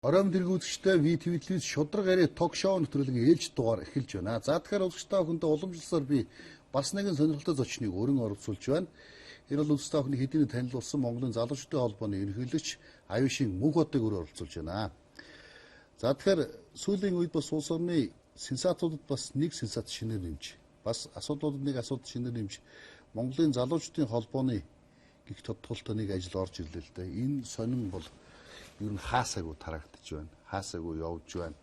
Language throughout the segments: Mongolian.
Оройн тэргүүлэгчтэй VTV-с шудраг арай ток шоу нэвтрүүлгийн ээлж дугаар эхэлж байна. За тэгэхээр үзэгчтэй хүнтэй уламжлалсаар би бас нэгэн сонирхолтой зочныг өргөн оролцуулж байна. Энэ бол үзэгчтэй хүний хэдийн танилцуулсан Монголын залуучуудын холбооны ерөнхийлөгч Аюушин Мөнх Одыг өргөн оролцуулж байна. За тэгэхээр сүүлийн үед бас улс орны сенсацуудад бас нэг сенсац шинээр нэмж, бас асуудлуудад нэг асуудал шинээр нэмж Монголын залуучуудын холбооны гих тодтолтой нэг ажил орж ирлээ л дээ. Энэ сонин бол ер нь хаасаагүй тарагдж байна. Хаасаагүй явж байна.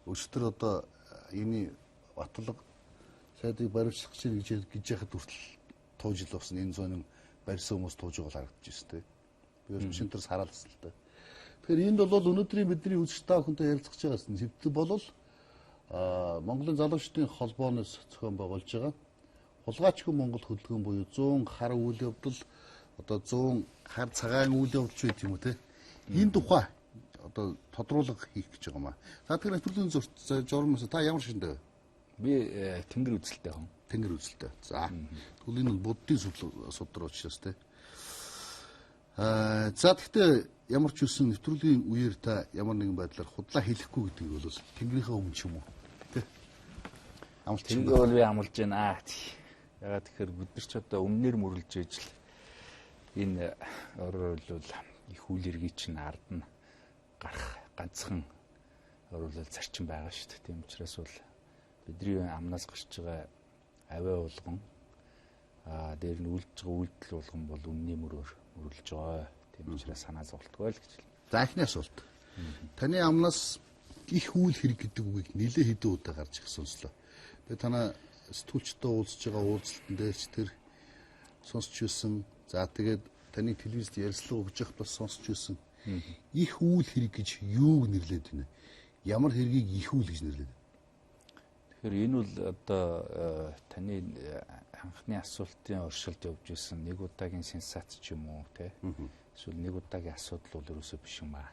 Өчтөр одоо энэ батлаг сайдыг баримтлах гэж яхад хүртэл тууж ил болсон энэ зонин барьсан хүмүүс тууж байгаа харагдаж байна. Би шинтерс хараалсан л да. Тэгэхээр энд бол өнөөдрийн бидний үзэгч та бүхэнтэй ярилцах байгаас нь хэвдэл бол Монголын залуучдын холбооноос зохион байгуулж байгаа Хулгайчгүй Монгол хөдөлгөөн буюу 100 хар үйл явдал одоо 100 хар цагаан үйл явдал ч байт юм уу те. Энэ тухай одоо тодруулга хийх гэж байгаа маа. За тэгэхээр нэвтрүүлгийн журмаас та ямар шиндэ вэ? Би тэнгэр үзэлтэй хүн. Тэнгэр үзэлтэй. За. Тэгвэл энэ бол буддийн судар учраас те. За гэхдээ ямар ч үсэн нэвтрүүлгийн үеэр та ямар нэгэн байдлаар худлаа хэлэхгүй гэдгийг бол тэнгэрийнхээ өмнө ч юм уу те. Амлч тэнгэр бол би амлж байна. Ягаад тэгэхээр бид нар ч одоо өмнөр мөрөлж ижил энэ ороор бол их үйл хэргийг чинь ард нь гарах ганцхан өөрөлдөл зарчим байгаа шүү дээ. Тийм учраас бол бидний амнаас гарч байгаа авиа болгон дээр нь үлдэж байгаа үйлдэл болгон бол өмнөний мөрөөр мөрөлж байгаа. Тийм учраас санаа зовлтгүй л гэж хэлнэ. За эхний асуулт. Таны амнаас их үйл хэрэг гэдэг үгийг нэлээд хэдэн удаа гарч их сонслоо. Би танаа сэтгүүлчтэй уулзж байгаа уулзалтан дээр ч тэр сонсч байсан. За тэгээд таны телевизэд ярилцлага өгж явах бас сонсч байсан. Их үйл хэрэг гэж юуг нэрлээд байна? Ямар хэргийг их үйл гэж нэрлээд байна? Тэгэхээр энэ бол одоо таны анхны асуултын оршилд явж байсан нэг удаагийн сенсац ч юм уу те. Эсвэл нэг удаагийн асуудал бол ерөөсөө биш юм аа.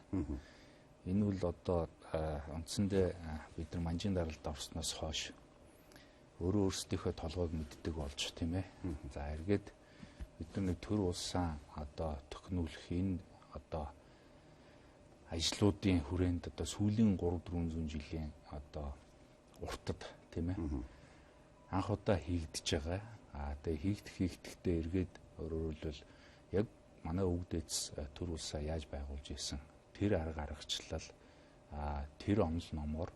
Энэ бол одоо үндсэндээ бид нар манжийн даралд орсноос хойш өөрөө өөрсдийнхөө толгойг мэддэг болж тийм ээ. За эргээд бид нар нэг төр улсаа одоо төхнүүлэх энэ одоо ажлуудын хүрээнд одоо сүүлийн 3-400 жилийн одоо уртад тийм ээ. Анх удаа хийгдэж байгаа. Тэгээ хийгдэхдээ эргээд өөрөөр яг манай өвгдөөц төр улсаа яаж байгуулж исэн тэр арга аргачлал тэр онол номоор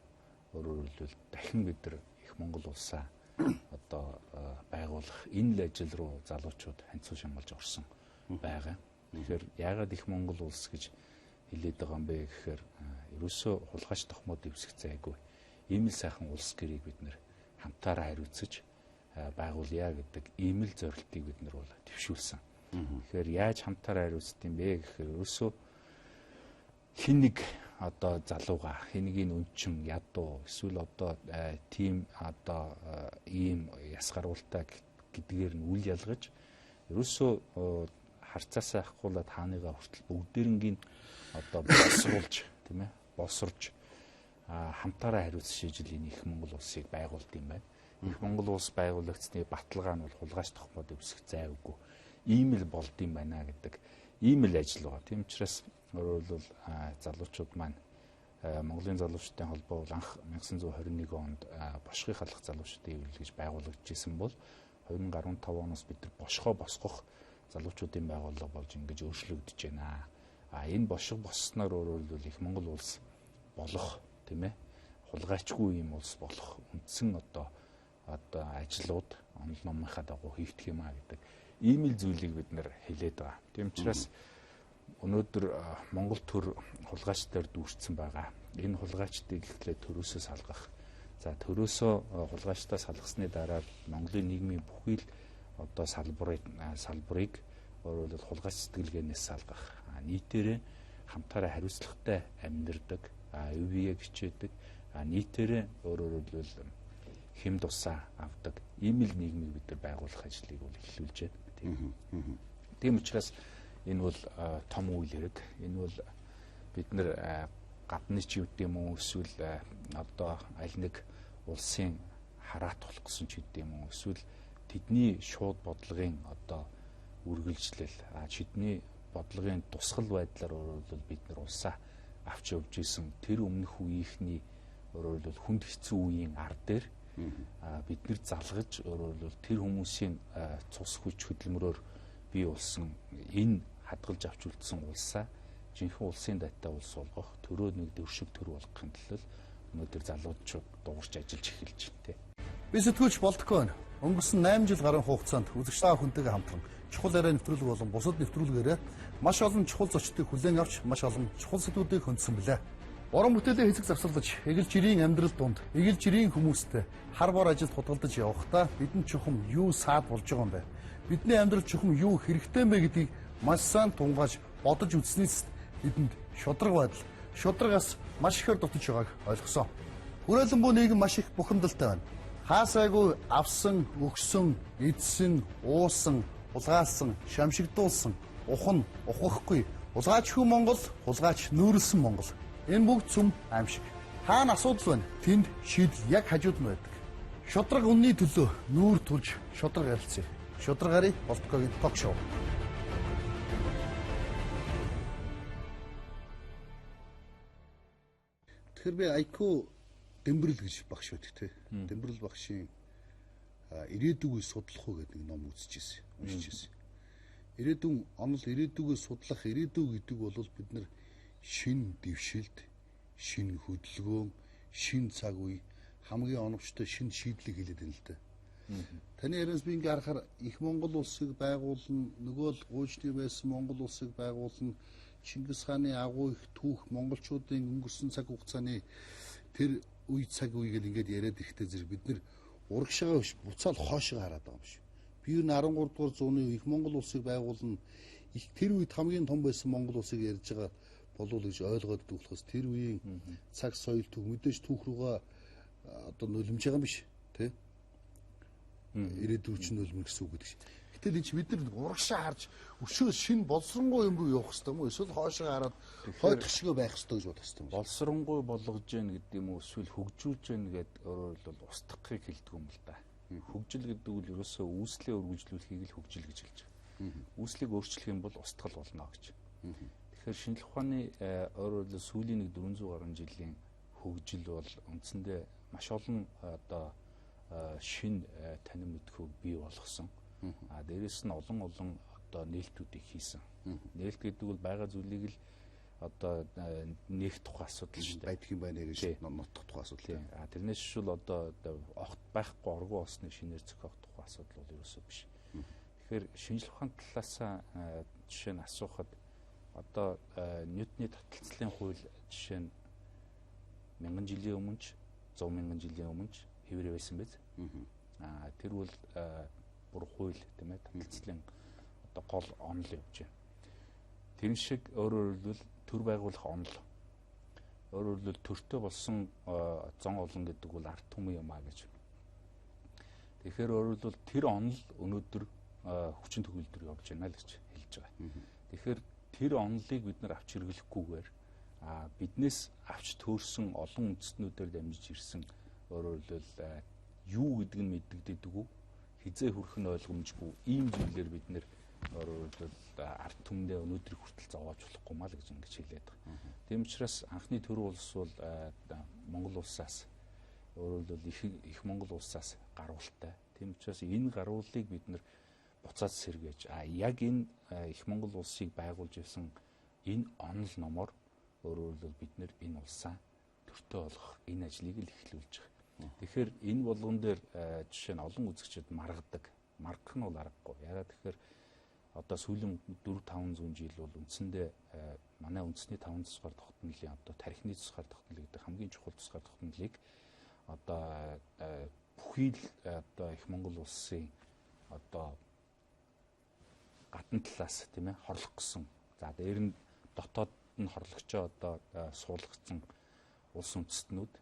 өөрөөр дахин бид нар их Монгол улсаа одоо байгуулах энэ ажил руу залуучууд ханцуу шамгалж орсон байгаа. Тэгэхээр яагаад их Монгол улс гэж хэлээд байгаа юм бэ гэхээр ерөөсөө хулгайч тохмод дэвсэх зайгүй. Ийм л сайхан улс гэрийг бид нэр хамтаараа хариуцаж байгуулъя гэдэг ийм л зорилтыг бид нар бол төвшүүлсэн. Тэгэхээр яаж хамтаараа хариуцд юм бэ гэхээр ерөөсөө хин нэг одоо залууга хэнийг өнчин ядуу эсвэл одоо тийм одоо ийм ясгаруултаа гэдгээр нь үл ялгаж ерөөсөө харцаасаа ахгуулаад хааныгаа хүртэл бүгдээрнгийн одоо боловсруулж тийм ээ боловсрж хамтаараа хариуцах шийдэл энэ их Монгол улсыг байгуулд юм байна. Их Монгол улс байгуулагдсны баталгаа нь бол хулгайч тохмод өвсөх зайгүй ийм л болд юм байна гэдэг ийм л ажил байгаа. Тийм учраас өөрөөр залуучууд маань Монголын залуучдын холбоо бол анх 1921 онд бошгыг халах залуучдын хэвлэл гэж байгуулагдчихсэн бол 2015 оноос бид нар бошгоо босгох залуучуудын байгууллага болж ингэж өөрчлөгдөж байна. Энэ бошиг боссноор өөрөөр их Монгол улс болох тийм ээ хулгайчгүй юм улс болох үндсэн одоо ажлууд онол номынхаа дагуу хийгдэх юм а гэдэг ийм л зүйлийг бид нар хэлээд байгаа. Тийм учраас өнөөдөр Монгол төр хулгайчдаар дүүрсэн байгаа. Энэ хулгайчдыг ихлээр төрөөсөө салгах. За төрөөсөө хулгайчдаа салгасны дараа Монголын нийгмийн бүхий л одоо салбарыг өөрөөр хулгайч сэтгэлгээнээс салгах. Нийтээрээ хамтаараа хариуцлагатай амьдардаг, өвөе хичээдэг, нийтээрээ өөрөөр хэм тусаа авдаг. Ийм л нийгмийг бид нар байгуулах ажлыг бол эхлүүлж байна. Тийм учраас энэ бол том үйл хэрэг. Энэ бол бид нар гадны ч юу гэдэм үү эсвэл одоо аль нэг улсын хараат болох гэсэн ч гэдэм үү эсвэл тэдний шууд бодлогын одоо үргэлжлэл, тэдний бодлогын тусгал байдлаар өөрөөр бид нар улсаа авч явж исэн тэр өмнөх үеийнхний өөрөөр хэлбэл хүнд хэцүү үеийн ар дээр бид нэр залгаж өөрөөр хэлбэл тэр хүмүүсийн цус хүч хөдөлмөрөөр бий болсон энэ хадгалж авч үлдсэн улсаа жинхэнэ улсын дайтай улс болгох, төрөө нэг дэвшиг төр болгохын тулд өнөөдөр залуучууд дуурч ажиллаж эхэлж байна. Би сэтгүүлч болдоггүй байна. Өнгөрсөн 8 жил гарын хугацаанд үзэгчдээ хүнтэйгээ хамтран чухал яриа нэвтрүүлэг болон бусад нэвтрүүлгээрээ маш олон чухал зочдыг хүлээн авч маш олон чухал сэдвүүдийг хөндсөн билээ. Уран бүтээлийн хэсэг завсарлаж, эгэл жирийн амьдрал донд, эгэл жирийн хүмүүстэй хар бор ажилд худгалдаж явахдаа бидэнд чухам юу саад болж байгаа юм бэ? Бидний амьдрал чухам юу хэрэгтэй юм бэ гэдгийг маш сайн тунгааж бодож үзснээс бидэнд шудраг байдал, шудрагаас маш ихээр дутаж байгааг ойлгосон. Хүрээлэн буу нийгэм маш их бухимдалтай байна. Хаасайгүй авсан, өгсөн, эдсэн, уусан, улгаалсан, шамшигдуулсан, ухан, ухахгүй, улгаачгүй Монгол, улгаач нүүрлсэн Монгол. Энэ бүгд цөм аимшиг. Хаана асуудал байна? Тэнд шийдэл яг хажууд нь байдаг. Шудраг үнний төлөө нүүр турж шудраг ярилцъя. Шудраг гарыг болтгогийн ток шоу. Тэгэхээр би IQ Дэмбэрэл гэж багш байдаг тий. Дэмбэрэл багшийн ирээдүгөө судлах уу гэдэг ном үзчихсэн, уншиж ирсэн. Ирээдүйн онол ирээдүгөө судлах, ирээдүй гэдэг бол бид нар шин дэвшилд, шин хөдөлгөөн, шин цаг үе хамгийн оновчтой шин шийдлийг хэлээд байна л да. Таны ярианаас би ингээ харахаар их Монгол улсыг байгуулна, нөгөө л гуйжны байсан Монгол улсыг байгуулна, Чингис хааны агуу их түүх монголчуудын өнгөрсөн цаг хугацааны тэр үе цаг үеийг ингээд яриад ирэхдээ зэрэг бид нар урагшаага биш буцаал хоошоо хараад байгаа юм шиг. Би юу 13 дугаар зууны их Монгол улсыг байгуулна, их тэр үед хамгийн том байсан Монгол улсыг ярьж байгаа болов уу гэж ойлгоод дүүхлэхээс тэр үеийн цаг соёл түүх мэдээж түүх рүүгээ одоо нөлөмж байгаа юм биш тий? Ирээдүйн чинь нөлөмж гэсэн үг гэдэг чинь. Гэтэл энэ бид нар урагшаа харж өшөө шин болсронгуй юм руу явах хэрэгтэй юм уу? Эсвэл хоошоо хараад хойдох шигээ байх хэрэгтэй гэж бодох хэрэгтэй юм. Болсронгуй болгож гэн гэдэг юм уу? Эсвэл хөгжүүлж гэн гэдэг өөрөөр хэлбэл устгахыг хэлдэг юм л да. Хөгжил гэдэг үл ерөөсөө үүслээ өргөжлүүлэхийг л хөгжил гэж хэлж байгаа. Үүслийг өөрчлөх юм бол устгал болно гэж. Тэгэхээр шинжлэх ухааны өөрөөр хэлбэл сүүлийн нэг 400 гаруй жилийн хөгжил бол үндсэндээ маш олон одоо шин танин мэдхүйг бий болгосон. Дээрээс нь олон одоо нээлтүүдийг хийсэн. Нээлт гэдэг бол байгаа зүйлийг л одоо нээх тухай асуудал шүү дээ. Байдгийн байна гэж нотох тухай асуудал. Тэрнээс шүүл одоо огт байхгүй оргуу болсныг шинээр зохиох тухай асуудал бол ерөөсөө биш. Тэгэхээр шинжлэх ухааны талаас жишээ нь асуухад одоо Ньютоны таталцлын хууль жишээ нь 1000 жилийн өмнө 100 мянган жилийн өмнө хэвээр байсан биз? Тэр бол бүр хууль тийм ээ таталцлын одоо гол онол явж байна. Тэр шиг өөрөөр хэлбэл төр байгуулах онол. Өөрөөр хэлбэл төртөө болсон зон олон гэдэг бол арт түмэн юм а гэж. Тэгэхээр өөрөөр хэлбэл тэр онол өнөөдөр хүчин төгөлдөр явж байна л гэж хэлж байгаа. Тэгэхээр тэр онолыг бид нар авч хэрэглэхгүйгээр биднээс авч төөрсөн олон үндэстнүүдээр дамжиж ирсэн өөрөөр хэлбэл юу гэдэг нь мэддэгддэг үү? Хизээ хүрэх нь ойлгомжгүй ийм зүйлээр бид нэр өөрөөр хэлбэл арт түмэндээ өнөөдрийг хүртэл зовоож болохгүй маа л гэж ингэж хэлээд байгаа. Тийм учраас анхны төр улс бол Монгол улсаас өөрөөр хэлбэл их Монгол улсаас гарвалтай. Тийм учраас энэ гарвалыг бид нэр буцаад сэргээж яг энэ их Монгол улсыг байгуулж ирсэн энэ онол номоор өөрөөр хэлбэл бид нэр энэ улсаа төртөө болгох энэ ажлыг л эхлүүлж байгаа. Тэгэхээр энэ болгон дээр жишээ нь олон үзэгчид маргадаг. Маргах нь бол аргагүй. Яагаад тэгэхээр одоо сүүлийн 4-500 жил бол үндсэндээ манай үндэсний 5 тусгаар тогтнолын одоо тархины тусгаар тогтнол гэдэг хамгийн чухал тусгаар тогтнолыг одоо бүхий л одоо их Монгол улсын одоо гадна талаас тийм ээ хорлох гэсэн. За дээр нь дотоод нь хорлогчоо одоо суулгацсан улс үндэстнүүд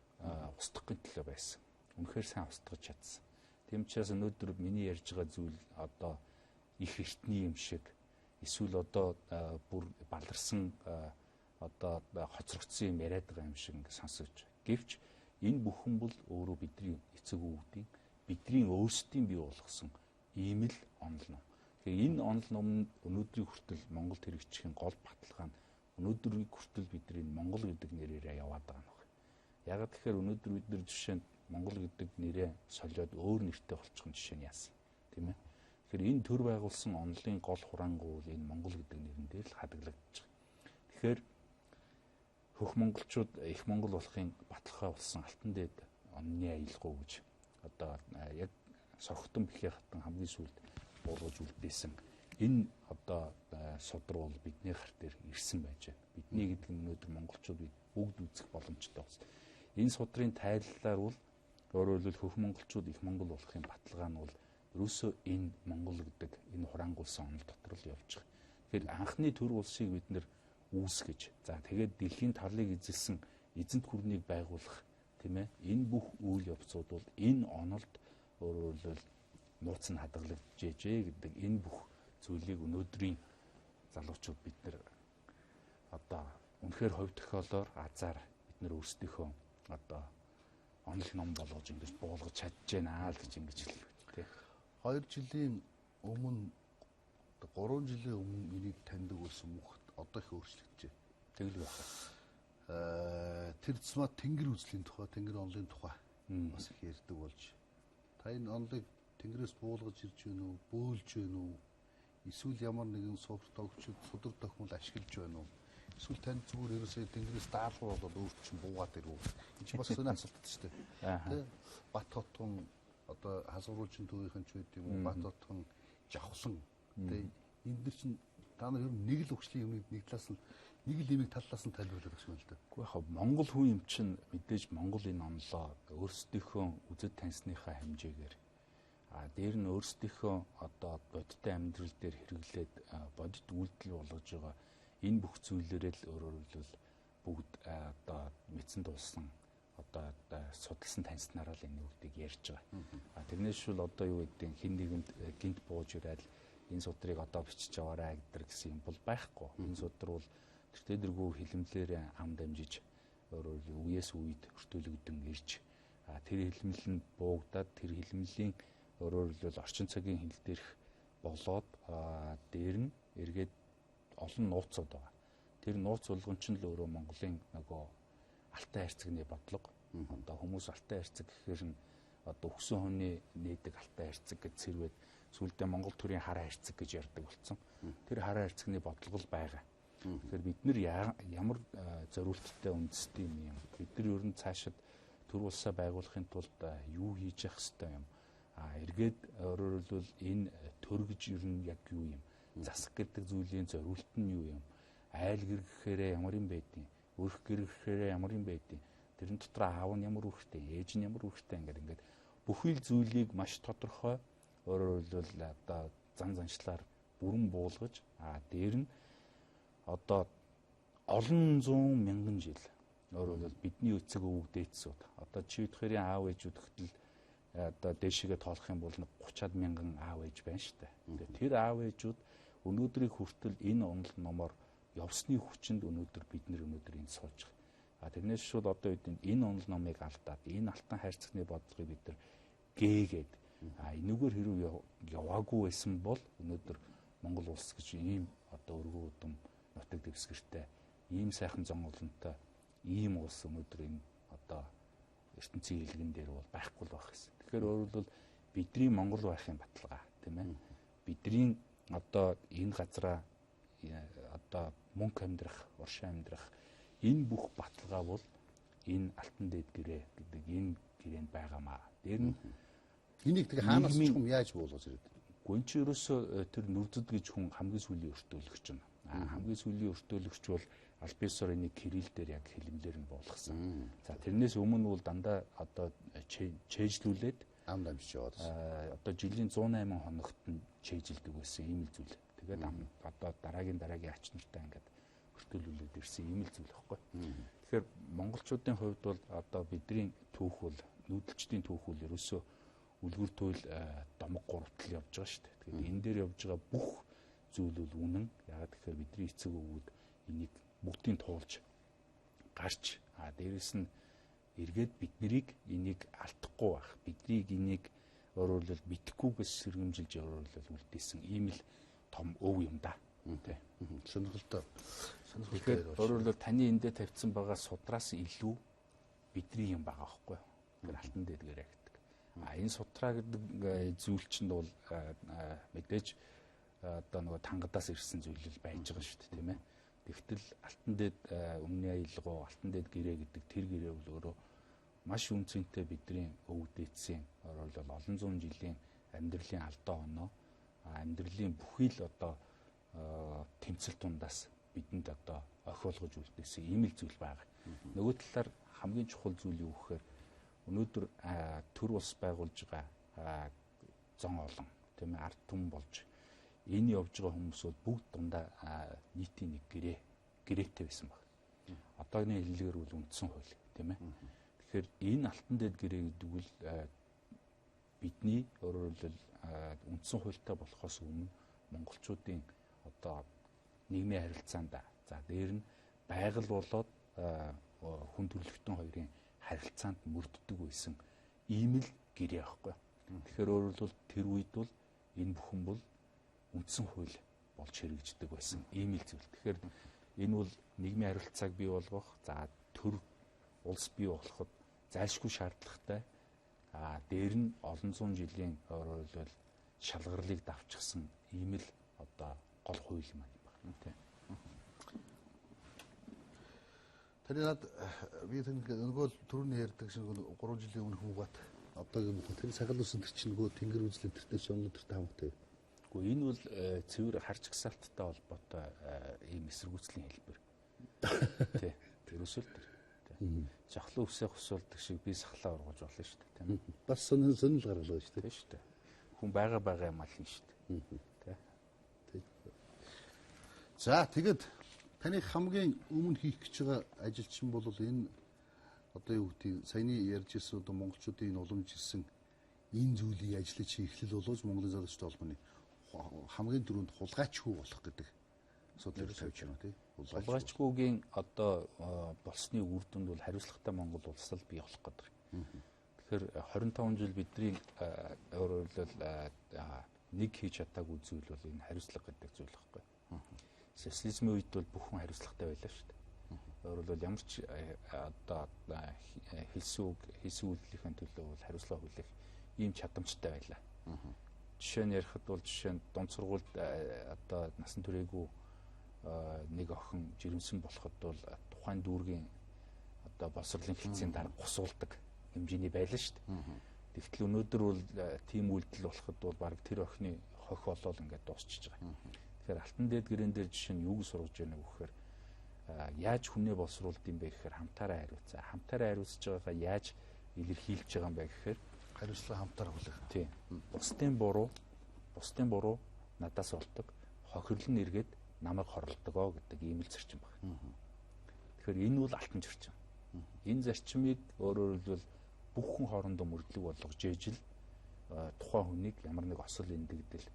устгахын төлөө байсан. Үнэхээр сайн устгаж чадсан. Тийм учраас өнөөдөр миний ярьж байгаа зүйл одоо их эртний юм шиг эсвэл одоо бүр баларсан одоо хоцрогдсон юм яриад байгаа юм шиг ингээд сонсож. Гэвч энэ бүхэн бол өөрөө бидний эцэг үүдийн бидний өөрсдийн бий болгосон ийм л онол ном. Тэгэхээр энэ онол ном өнөөдрийн хүртэл Монгол хэрэгжихийн гол баталгаа нь өнөөдрийг хүртэл бидний Монгол гэдэг нэрээрээ яваад байгаа юм. Ягаад тэгэхээр өнөөдөр бид нар жишээ нь Монгол гэдэг нэрээ солиод өөр нэртэй болчих нь жишээ нь яасан. Тийм ээ. Тэгэхээр энэ төр байгуулсан онолын гол хураангуй бол энэ Монгол гэдэг нэрэн дээр л хадгалагдаж байгаа. Тэгэхээр хөх монголчууд их Монгол болохын баталгаа болсон Алтан дээд онны аялгау гэж одоо яг сорхтон бэхээ хатан хамгийн сүүлд буулгаж үлдээсэн энэ одоо судар бол бидний гарт дээр ирсэн байж байна. Бидний гэдэг нь өнөөдөр монголчууд бид бүгд үзэх боломжтой болсон. Энэ судрын тайллаар бол өөрөөр хэлбэл хөх монголчууд их Монгол болохын баталгаа нь бол ерөөсөө энэ Монгол гэдэг энэ хураангуулсан онол дотор л явж байгаа. Тэгэхээр анхны төр улсыг бид нэр үүсгэж за тэгээд дэлхийн тарлыг эзэлсэн эзэнт гүрнийг байгуулах тийм ээ энэ бүх үйл явцууд бол энэ онолд өөрөөр хэлбэл нууц нь хадгалагджээ гэдэг энэ бүх зүйлийг өнөөдрийн залуучууд бид нэр одоо үнэхээр хувь тохиолоор азар бид нэр өөрсдийнхөө одоо онол ном болгож ингэж буулгаж чадчихжээ л гэж ингэж хэлэх үү. 2 жилийн өмнө 3 жилийн өмнө энийг таньдаг байсан мөхт одоо их өөрчлөгдөж байна. Тэгэл байх. Тэр цэцмаа тэнгэр үзлийн тухай, тэнгэр онолын тухай бас их ярьдаг болж. Та энэ онолыг тэнгэрээс буулгаж ирж байна уу, бөөлж байна уу? Эсвэл ямар нэгэн сувр тогчид, судар тохимол ашиглаж байна уу? Эсвэл танд зүгээр ерөөсөө тэнгэрээс даалгавар болоод өөрчлөн буугаад ирв үү? Энэ ч бас сони асуулт шүү дээ. Тэ Бат хотхон одоо хасууруулчин төвийнхэн ч байд юм уу? Бат хотхон жавхлан тэ энэ дэр чинь та нар ер нь нэг л өгчлийн юмыг нэг талаас нь нэг л имийг таллаас нь тайлбарлаад өгсөн л дээ. Гэхдээ яг Монгол хүн юм чинь мэдээж Монгол энэ онлоо өөрсдийнхөө үзэл таньсныхаа хэмжээгээр дээр нь өөрсдийнхөө одоо бодиттой амьдрал дээр хэрэглээд бодит үйлдэл болгож байгаа энэ бүх зүйлээрээ л өөрөөр хэлбэл бүгд одоо мэдсэн дуулсан одоо судалсан таньснараа л энэ үгдийг ярьж байгаа. Тэрнээс шүүл одоо юу гэдэг хин нэгэнд гинт бууж ирээд энэ судрыг одоо бичиж аваарай гэсэн юм бол байхгүй. Энэ судар бол тэртээдэргүй хилэмлээр ам дамжиж өөрөөр үеэс үед өртөөлөгдөн ирж тэр хилэмл нь буугдаад тэр хилэмлийн өөрөөр хэлбэл орчин цагийн хил дээрх болоод дээр нь эргээд олон нууцуд байгаа. Тэр нууц болгон ч л өөрөө Монголын нөгөө алтай хайрцагны бодлого. Одоо хүмүүс алтай хайрцаг гэхээр нь одоо өгсөн хүний нээдэг алтай хайрцаг гэж зэрвээд сүүлдээ Монгол төрийн хараа хайрцаг гэж ярьдаг болсон. Тэр хараа хайрцагны бодлого л байгаа. Тэгэхээр бид нэр ямар зориулттай үндэстэй юм. Бид нар ер нь цаашид төр улсаа байгуулахын тулд юу хийж явах ёстой юм. Эргээд өөрөөр хэлбэл энэ төр гэж ер нь яг юу юм? Засаг гэдэг зүйлийн зориулт нь юу юм? Айл гэр гэхээр ямар юм байдیں۔ Өрх гэр гэхээр ямар юм байдیں۔ Тэрэн дотор аав нь ямар үүрэгтэй, ээж нь ямар үүрэгтэй ингээд бүхэл зүйлийг маш тодорхой өөрөөр хэлбэл одоо зан заншлаар бүрэн буулгаж дээр нь одоо олон зуун мянган жил өөрөөр хэлбэл бидний эцэг өвөг дээдсүүд одоо чи өдхөрийн аав ээжүүд гэтэл одоо дээшгээ тоолох юм бол 30-аад мянган аав ээж байна шүү дээ. Тэр аав ээжүүд өнөөдрийг хүртэл энэ онол номоор явсны хүчинд өнөөдөр бид нэр өнөөдөр энд сууж байгаа. Тэрнээс шууд одоо энэ онол номыг алдаад энэ алтан хайрцагны бодлогыг бид нар гээгээд энэгээр хэрэг яваагүй байсан бол өнөөдөр Монгол улс гэж ийм одоо өргөө удам нутаг дэвсгэртэй ийм сайхан зон олонтой ийм улс өнөөдөр энэ одоо ертөнцийн хэлгэн дээр бол байхгүй л байх гэсэн. Тэгэхээр өөрөлдвөл бидний Монгол байхын баталгаа тийм ээ. Бидний одоо энэ газараа одоо мөнгө амьдрах, уршаа амьдрах энэ бүх баталгаа бол энэ алтан дээд гэрээ гэдэг энэ гэрээнд байгаамаа. Дээр нь энийг тэгээ хаанаас ч юм яаж буулгаж ирээд. Гүн чи ерөөсөө тэр нүрдэд гэж хүн хамгийн сүүлийн өртөөлөгч юм. Хамгийн сүүлийн өртөөлөгч бол Альбисор энийг кирилл дээр яг хэлмлэр нь буулгасан. За тэрнээс өмнө бол дандаа одоо чэйжлүүлээд ам дамжиж яваад. Одоо жилийн 108 хоногт нь чэйжилдэг байсан ийм л зүйл. Тэгээд одоо дараагийн ач нартай ингээд өртөөлүүлээд ирсэн ийм л зүйл байхгүй. Тэгэхээр монголчуудын хувьд бол одоо бидний түүх бол нүүдэлчдийн түүх бол ерөөсөө үлгэр туйл домог гуравтал явж байгаа шүү дээ. Тэгэхээр энэ дээр явж байгаа бүх зүйл бол үнэн. Яагаад тэгэхээр бидний эцэг өвгүүд энийг бүгдийг туулж гарч дээрэс нь эргээд биднийг энийг алдахгүй байх. Биднийг энийг өөрөөр хэлбэл битгэхгүйгээс сэргэмжилж өөрөөр хэлбэл үлдээсэн ийм л том өв юм да. Тэ. Сонирхолтой. Тэгэхээр өөрөөр хэлбэл таны эндээ тавьсан байгаа судраас илүү бидний юм байгаа байхгүй юу? Тэр алтан дээргээрээ гэдэг. Энэ судраа гэдэг зүйл чинь бол мэдээж одоо нөгөө тангадаас ирсэн зүйл л байж байгаа шүү дээ, тийм ээ. Тэгвэл алтан дээд өмнө аялгау, алтан дээд гэрээ гэдэг тэр гэрээ бол өөрөө маш үнцэнтэй бидний өвдөөцийн өөрөөр олон зуун жилийн амьдралын алдаа оноо, амьдралын бүхий л одоо тэмцэл тундаас бидэнд одоо охиолгож үлдээсэн ийм л зүйл байгаа. Нөгөө талаар хамгийн чухал зүйл юу гэхээр өнөөдөр төр улс байгуулж байгаа зон олон тийм ээ ард түмэн болж энэ явж байгаа хүмүүс бол бүгд дундаа нийтийн нэг гэрээтэй байсан баг. Одоогийн хэллэгээр бол үндсэн хууль тийм ээ. Тэгэхээр энэ алтан дээд гэрээ гэдэг бол бидний өөрөөр хэлбэл үндсэн хуультай болохоос өмнө монголчуудын одоо нийгмийн харилцаанд за дээр нь байгаль болоод хүн төрөлхтөн хоёрын харилцаанд мөрддөг байсан ийм л гэрээ байхгүй. Тэгэхээр өөрөөр хэлбэл тэр үед бол энэ бүхэн бол үндсэн хууль болж хэрэгждэг байсан ийм л зүйл. Тэгэхээр энэ бол нийгмийн харилцааг бий болгох, за төр улс бий болоход зайлшгүй шаардлагатай. Дээр нь олон зуун жилийн өөрөөр хэлбэл шалгарлыг давчсан ийм л одоо гол хууль юм байна тийм. Танайд би нөгөө түрүүний ярьдаг шиг 3 жилийн өмнө хүмүүст одоогийн бүхэн тэр цагаал усан тэр чинь нөгөө тэнгэр үзлэг тэртэй шонгодортой хамаатай. Гэхдээ энэ бол цэвэр харж гсалттай холбоотой ийм эсэргүүцлийн хэлбэр. Тий. Ерөөсөө л тий. Жахлан үсээ хусуулдаг шиг би сахлаа ургуулж болно шүү дээ, тийм ээ. Бас сонирхол гаргалгаа шүү дээ. Тий шүү дээ. Хүн байгаа юм аль нь шүү дээ. Тий. За тэгэд таны хамгийн өмнө хийх гэж байгаа ажилчин бол энэ одоо юу гэдэг саяны ярьж ирсэн одоо монголчуудын энэ уламжилсан энэ зүйлийг ажиллаж хийхлэл болооч Монголын залуучдын холбооны хамгийн түрүүнд хулгайчгүй болох гэдэг асуудлыг тавьж байна тийм. Хулгайчгүйгийн одоо болсны үр дүнд бол хариуцлагатай Монгол улс л бий болох гэдэг. Тэгэхээр 25 жил бидний өөрөөр хэлбэл нэг хийж чадаагүй зүйл бол энэ хариуцлага гэдэг зүйл байхгүй. Социализмын үед бол бүхэн хариуцлагатай байлаа шүү дээ. Өөрөөр хэлбэл ямар ч одоо хэлсэн үйлдлийн төлөө бол хариуцлага хүлээх ийм чадамжтай байлаа. Жишээ нь ярихад бол жишээ нь дунд сургуульд одоо насан туршаагүй нэг охин жирэмсэн болоход бол тухайн дүүргийн одоо боловсролын хэлцээний дарга гусуулдаг хэмжээний байлаа шүү дээ. Тэгтэл өнөөдөр бол тийм үйлдэл болоход бол баг тэр охины хохь болол ингээд дуусчихж байгаа. Тэгэхээр алтан дээд гэрэн дээр жишээ нь юуг сургаж яана гэхээр яаж хүнээ боловсруулд юм бэ гэхээр хамтаараа хариуцаа. Хамтаараа хариуцж байгаагаа яаж илэрхийлж байгаа юм бэ гэхээр хариуцлага хамтаараа хүлээх. Тийм. Бусдын буруу надаас олдог. Хохирлон эргээд намайг хорлдог гэдэг ийм л зарчим байна. Тэгэхээр энэ бол алтан зарчим. Энэ зарчмыг өөрөөр хэлбэл бүх хүн хоорондоо мөрдлөг болгож ижил тухайн хүнийг ямар нэг осол эндэгдэл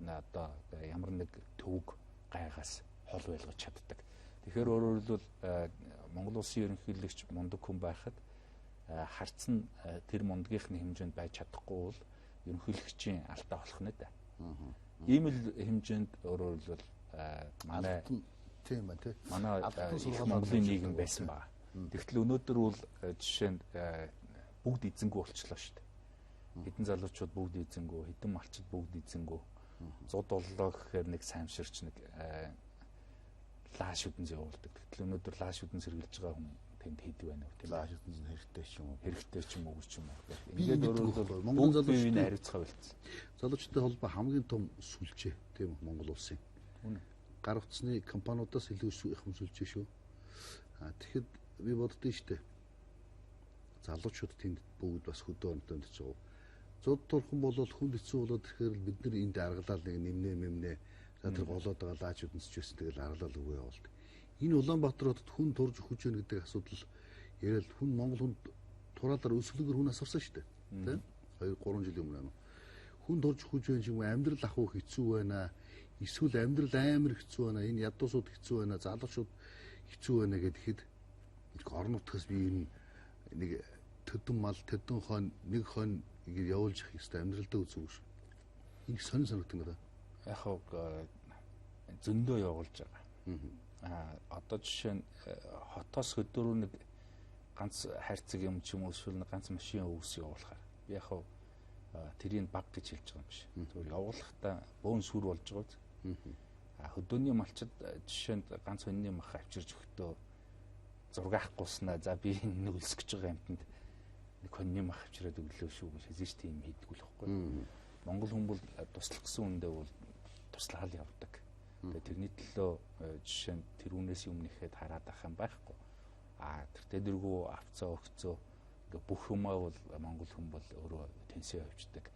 одоо ямар нэг төвөг гайгаас хол байлгаж чаддаг. Тэгэхээр өөрөөр хэлбэл Монгол улсын ерөнхийлөгч мундаг хүн байхад харцсан тэр мундгийнхны хэмжээнд байж чадахгүй бол ерөнхийлөгчийн алдаа болох нь да. Ийм л хэмжээнд өөрөөр хэлбэл манай тийм ба тий. Манай Монголын нийгэм байсан байна. Тэгтэл өнөөдөр бол жишээ нь бүгд эзэнгүй болчихлоо шүү дээ. Хэдэн залуучууд бүгд эзэнгүй, хэдэн малчид бүгд эзэнгүй. Зуд боллоо гэхээр нэг саймширч нэг лааш үдэн явуулдаг. Тэгтэл өнөөдөр лааш үдэн сэргэлж байгаа хүн тэнд хэд байна вэ? Тийм лааш үдэн хэрэгтэй ч юм уу? Хэрэгтэй ч юм уу гэж юм уу? Ингээд өөрөөр Монгол залуучдын хариуцлага байлцсан. Залуучдын холбоо хамгийн том сүлжээ тийм үү Монгол улсын. Үнэ. Гар утасны компаниудаас илүү их юм сүлжээ шүү. Тэгэхэд би боддоо штэ. Залуучууд тэнд бүгд бас хөдөө онтонд ч байгаа. Зуд турхан бол хүнд хэцүү болоод ирэхээр бид нар энд аргалал нэг нэмнэ. За тэр голоод байгаа лаач үдэнсч байсан тэгэл аргалал өгөө явуулдаг. Энэ Улаанбаатар хотод хүн турж өгч яах гэдэг асуудал яриад хүн Монгол хүнд тураалаар өсвөлгөр хүн асарсан штэ. Тийм 2-3 жилийн өмнө. Хүн турж өгч байх юм амьдрал ахуй хэцүү байна. Эсвэл амьдрал амар хэцүү байна. Энэ ядуусууд хэцүү байна. Залуучууд хэцүү байна гэхэд орон нутгаас би энэ нэг төдөн мал, төдөн хон, нэг хон ингэ явуулж явах хэрэгтэй амьдралдаа үзүүш. Энэ сонир санагдана надад. Яг зөндөө явуулж байгаа. Одоо жишээ нь хотоос хөдөр рүү нэг ганц хайрцаг юм ч юм уу эсвэл ганц машин өвс явуулахаар би яг хав тэрийг баг гэж хэлж байгаа юм биш. Зүгээр явуулахдаа бөөн сүр болж байгаа үз. Хөдөөний малчид жишээ нь ганц өнний мах авчирж өгтөө зургаахгүйснаа за би энэ өлсөж байгаа юмтанд нэг хоньны мах авчираад өглөө шүү гэж хэлж тийм хийдгүү л байхгүй. Монгол хүн бол туслах гэсэн үндэ бол туслахал явдаг. Тэгээ тэрний төлөө жишээ нь тэрүүнээс өмнөхэд хараад ах юм байхгүй. Тэр дэргүү авцаа өгцөө ингээ бүх юмаа бол монгол хүн бол өөрөө тэнцээ явьждаг.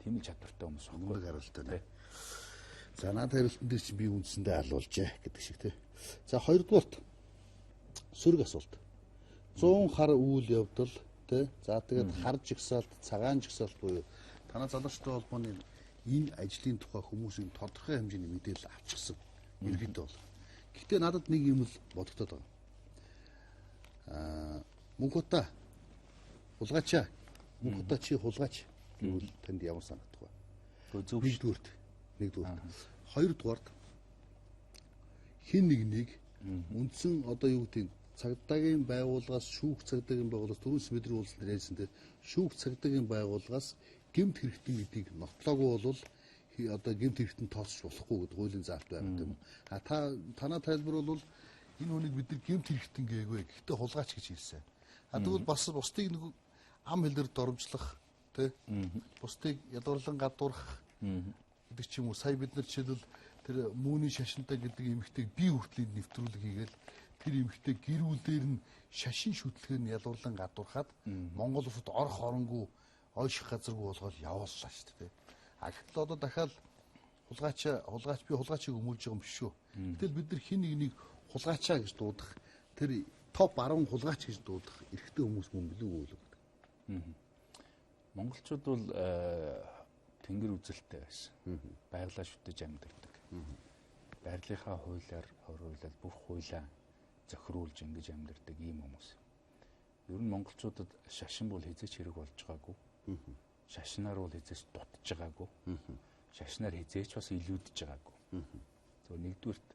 Тийм л чадвартай хүмүүс байхгүй. Үнэг харалтай. За наад хариултан дээр чи би үндсэндээ алуулжээ гэдэг шиг тий. За хоёрдугаарт сөрөг асуулт. 100 хар үйл явдал тий. За тэгээд хар жигсаалт, цагаан жигсаалт буюу танай залуучдын холбооны энэ ажлын тухай хүмүүсийн тодорхой хэмжээний мэдээлэл авчихсан. Ерөнхийдөө бол. Гэхдээ надад нэг юм л бодогдоод байгаа. Мөнхөта хулгайчаа. Мөнхөта чи хулгайч гэвэл танд ямар санагдах вэ? Нэгдүгээрт. Хоёрдугаарт хин нэгнийг үндсэн одоо юу гэдэг цагдаагийн байгууллагаас шүүх цагдаагийн байгууллагаас түрүүс мэдрэг уулзалт нэрсэн дээр шүүх цагдаагийн байгууллагаас гэмт хэрэгтэн гэдгийг нотлоогүй бол одоо гэмт хэрэгтэн тооцож болохгүй гэдэг хуулийн заалт байна тийм үү. Танай тайлбар бол энэ хүнийг бид нар гэмт хэрэгтэн гээгүй. Гэхдээ хулгайч гэж хэлсэн. Тэгвэл бас бусдыг нэг ам хэлээр доромжлох тий бусдыг ядуурлан гадуурх гэдэг ч юм уу. Сая бид нар жишээлбэл тэр мууны шашинтай гэдэг эмэгтэйг бие хүртлийн нэвтрүүлэг хийгээл тэр эмэгтэй гэр бүл дээр нь шашин шүтлэхээр нь ядуурлан гадуурхаад Монгол улсад орох оронгүй ойших газаргүй болгоод явууллаа шүү дээ. Гэтэл одоо дахиад хулгайч би хулгайчийг өмүүлж байгаа юм биш шүү. Гэтэл бид нар хин нэгнийг хулгайчаа гэж дуудах тэр топ 10 хулгайч гэж дуудах эрэгтэй хүмүүс мөн билүү үү гэдэг. Монголчууд бол тэнгэр үзэлтэй байсан. Байгалаа шүтэж амьдардаг. Байрлалынхаа хуулиар хориулаад бүх хуулиа зохируулж ингэж амьдардаг ийм хүмүүс. Ер нь монголчуудад шашин бол хязгаарч хэрэг болж байгаагүй. Шашнаар бол хязгаарч дутж байгаагүй. Шашнаар хязгаарч бас илүүдж байгаагүй. Зөв нэгдүгürt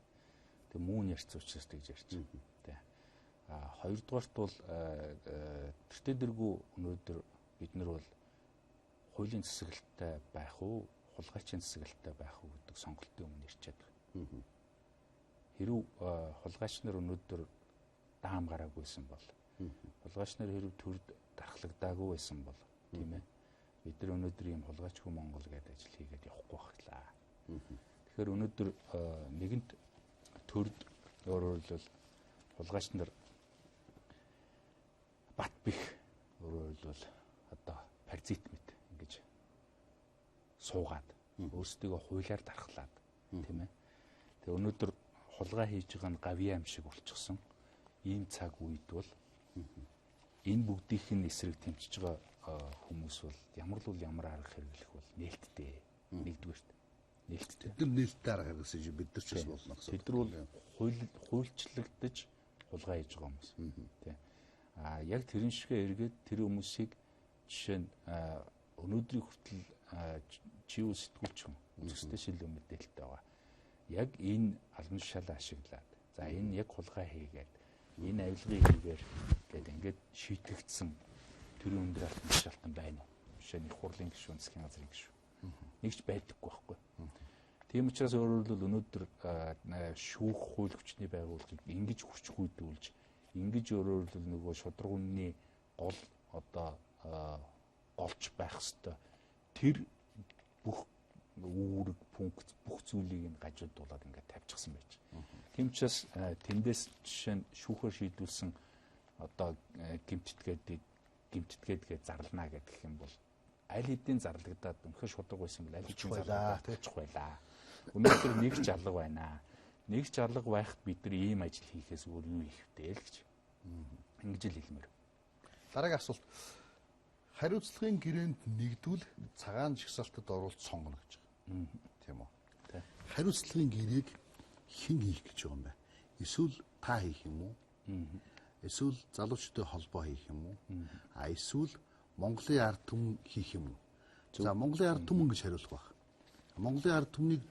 тэг мөн ярьц учраас тэгж ярьчих. Тэ. Хоёрдугаарт бол тэртээ дэргүү өнөөдөр бид нар бол хуулийн цэцгэлтэй байх уу, хулгайчийн цэцгэлтэй байх уу гэдэг сонголтын өмнө ирчээд байна. Хэрв хулгайч нар өнөөдөр даам гараагүйсэн бол, хулгайч нар хэрв төрд дархлагдаагүй байсан бол, тийм ээ. Бид нар өнөөдөр ийм хулгайчгүй Монгол гэдэг ажил хийгээд явахгүй байлаа. Тэгэхээр өнөөдөр нэгэнт төрд өөрөөр хэлбэл хулгайч нар бат бих өөрөөр хэлбэл одоо паразит мэт ингэж суугаад өөрсдөө хуулиар дархлаад тийм ээ. Тэгээ өнөөдөр хулгай хийж байгаа нь гавьяа юм шиг болчихсон. Ийм цаг үед бол энэ бүгдийнх нь эсрэг тэмцэж байгаа хүмүүс бол ямар арга хэрэглэх бол нээлттэй. Нэгдүгээрт нээлттэй. Бид нар нээлттэй арга хэрэгсэн чинь бид нар ч бас болно гэсэн. Бид нар бол хуульчлагдаж хулгай хийж байгаа хүмүүс. Тийм. Яг тэрэн шигээ эргээд тэр хүмүүсийг жишээ нь өнөөдрийн хүртэл чив сэтгүүлч хүн үзэсгэлэнтэй шилэн мэдээлэлтэй байгаа. Яг энэ албан тушаалаа ашиглаад за энэ яг хулгай хийгээд энэ авилгыг хийгээр гэдэг ингээд шийтгэгдсэн төрийн өндөр албан тушаалтан байна уу? Жишээ нь их хурлын гишүүн, засгийн газрын гишүүн. Нэгч байдаггүй байхгүй. Тийм учраас өөрөөр хэлбэл өнөөдөр шүүх хууль хүчний байгууллагыг ингэж хүч хүйдүүлж ингэж өөрөөр хэлбэл нөгөө шударгууны гол одоо голч байх хэвээр тэр бүх үүрэг пункт бүх зүйлийг нь гажуудуулаад ингээд тавьчихсан байж. Тийм учраас тэндээс жишээ нь шүүхээр шийдүүлсэн одоо гимтэтгээд зарлана гэдэг юм бол аль хэдийн зарлагдаад өнөхөр шударга байсан бол аль хэдийн зарлагдчих байлаа. Өнөөдөр нэг ч алга байна. Нэг ч алга байхад бид нар ийм ажил хийхээс өөр юу хийх вэ л гэж. Ингэж л хэлмээр. Дараагийн асуулт. Хариуцлагын гэрээнд нэгдвэл цагаан жигсаалтад оруулж сонгоно гэж байгаа. Тийм үү? Хариуцлагын гэрээг хэн хийх гэж байгаа юм бэ? Эсвэл та хийх юм уу? Эсвэл залуучдын холбоо хийх юм уу? Эсвэл Монголын ард түмэн хийх юм уу? За Монголын ард түмэн гэж хариулах баг. Монголын ард түмнийг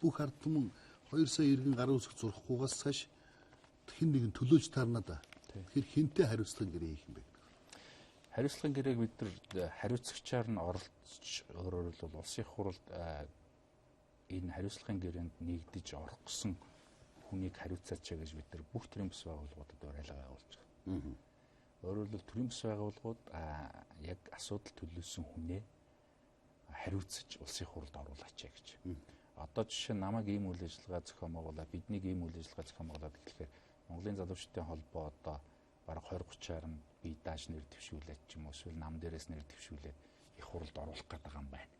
бүх ард түмэн 2 сая иргэн гарын үсэг зурхгүйгээс цааш хэн нэгэн төлөөж таарна да. Тэгэхээр хинтээ хариуцлагын гэрээ хийх юм бэ? Хариуцлагын гэрээг бид нар хариуцагчаар нь оролцож өөрөөр хэлбэл улсын хурлд энэ хариуцлагын гэрээнд нэгдэж орох гэсэн хүнийг хариуцаач гэж бид нар бүх төрлийн бас байгууллагуудад уриалга байгуулж байгаа. Өөрөөр хэлбэл төрлийн бас байгууллагууд яг асуудал төлөвлөсөн хүнээ хариуцаж улсын хурлд оруулаач гэж. Одоо жишээ нь намайг ийм үйл ажиллагаа зохион байгуулаад биднийг ийм үйл ажиллагаа зохион байгуулаад гэхлээр Монголын залуучуудын холбоо одоо бараг 20-30-аар нь бие дааж нэр дэвшүүлээд ч юм уу эсвэл нам дээрээс нэр дэвшүүлээд их хурлд оруулах гэдэг юм байна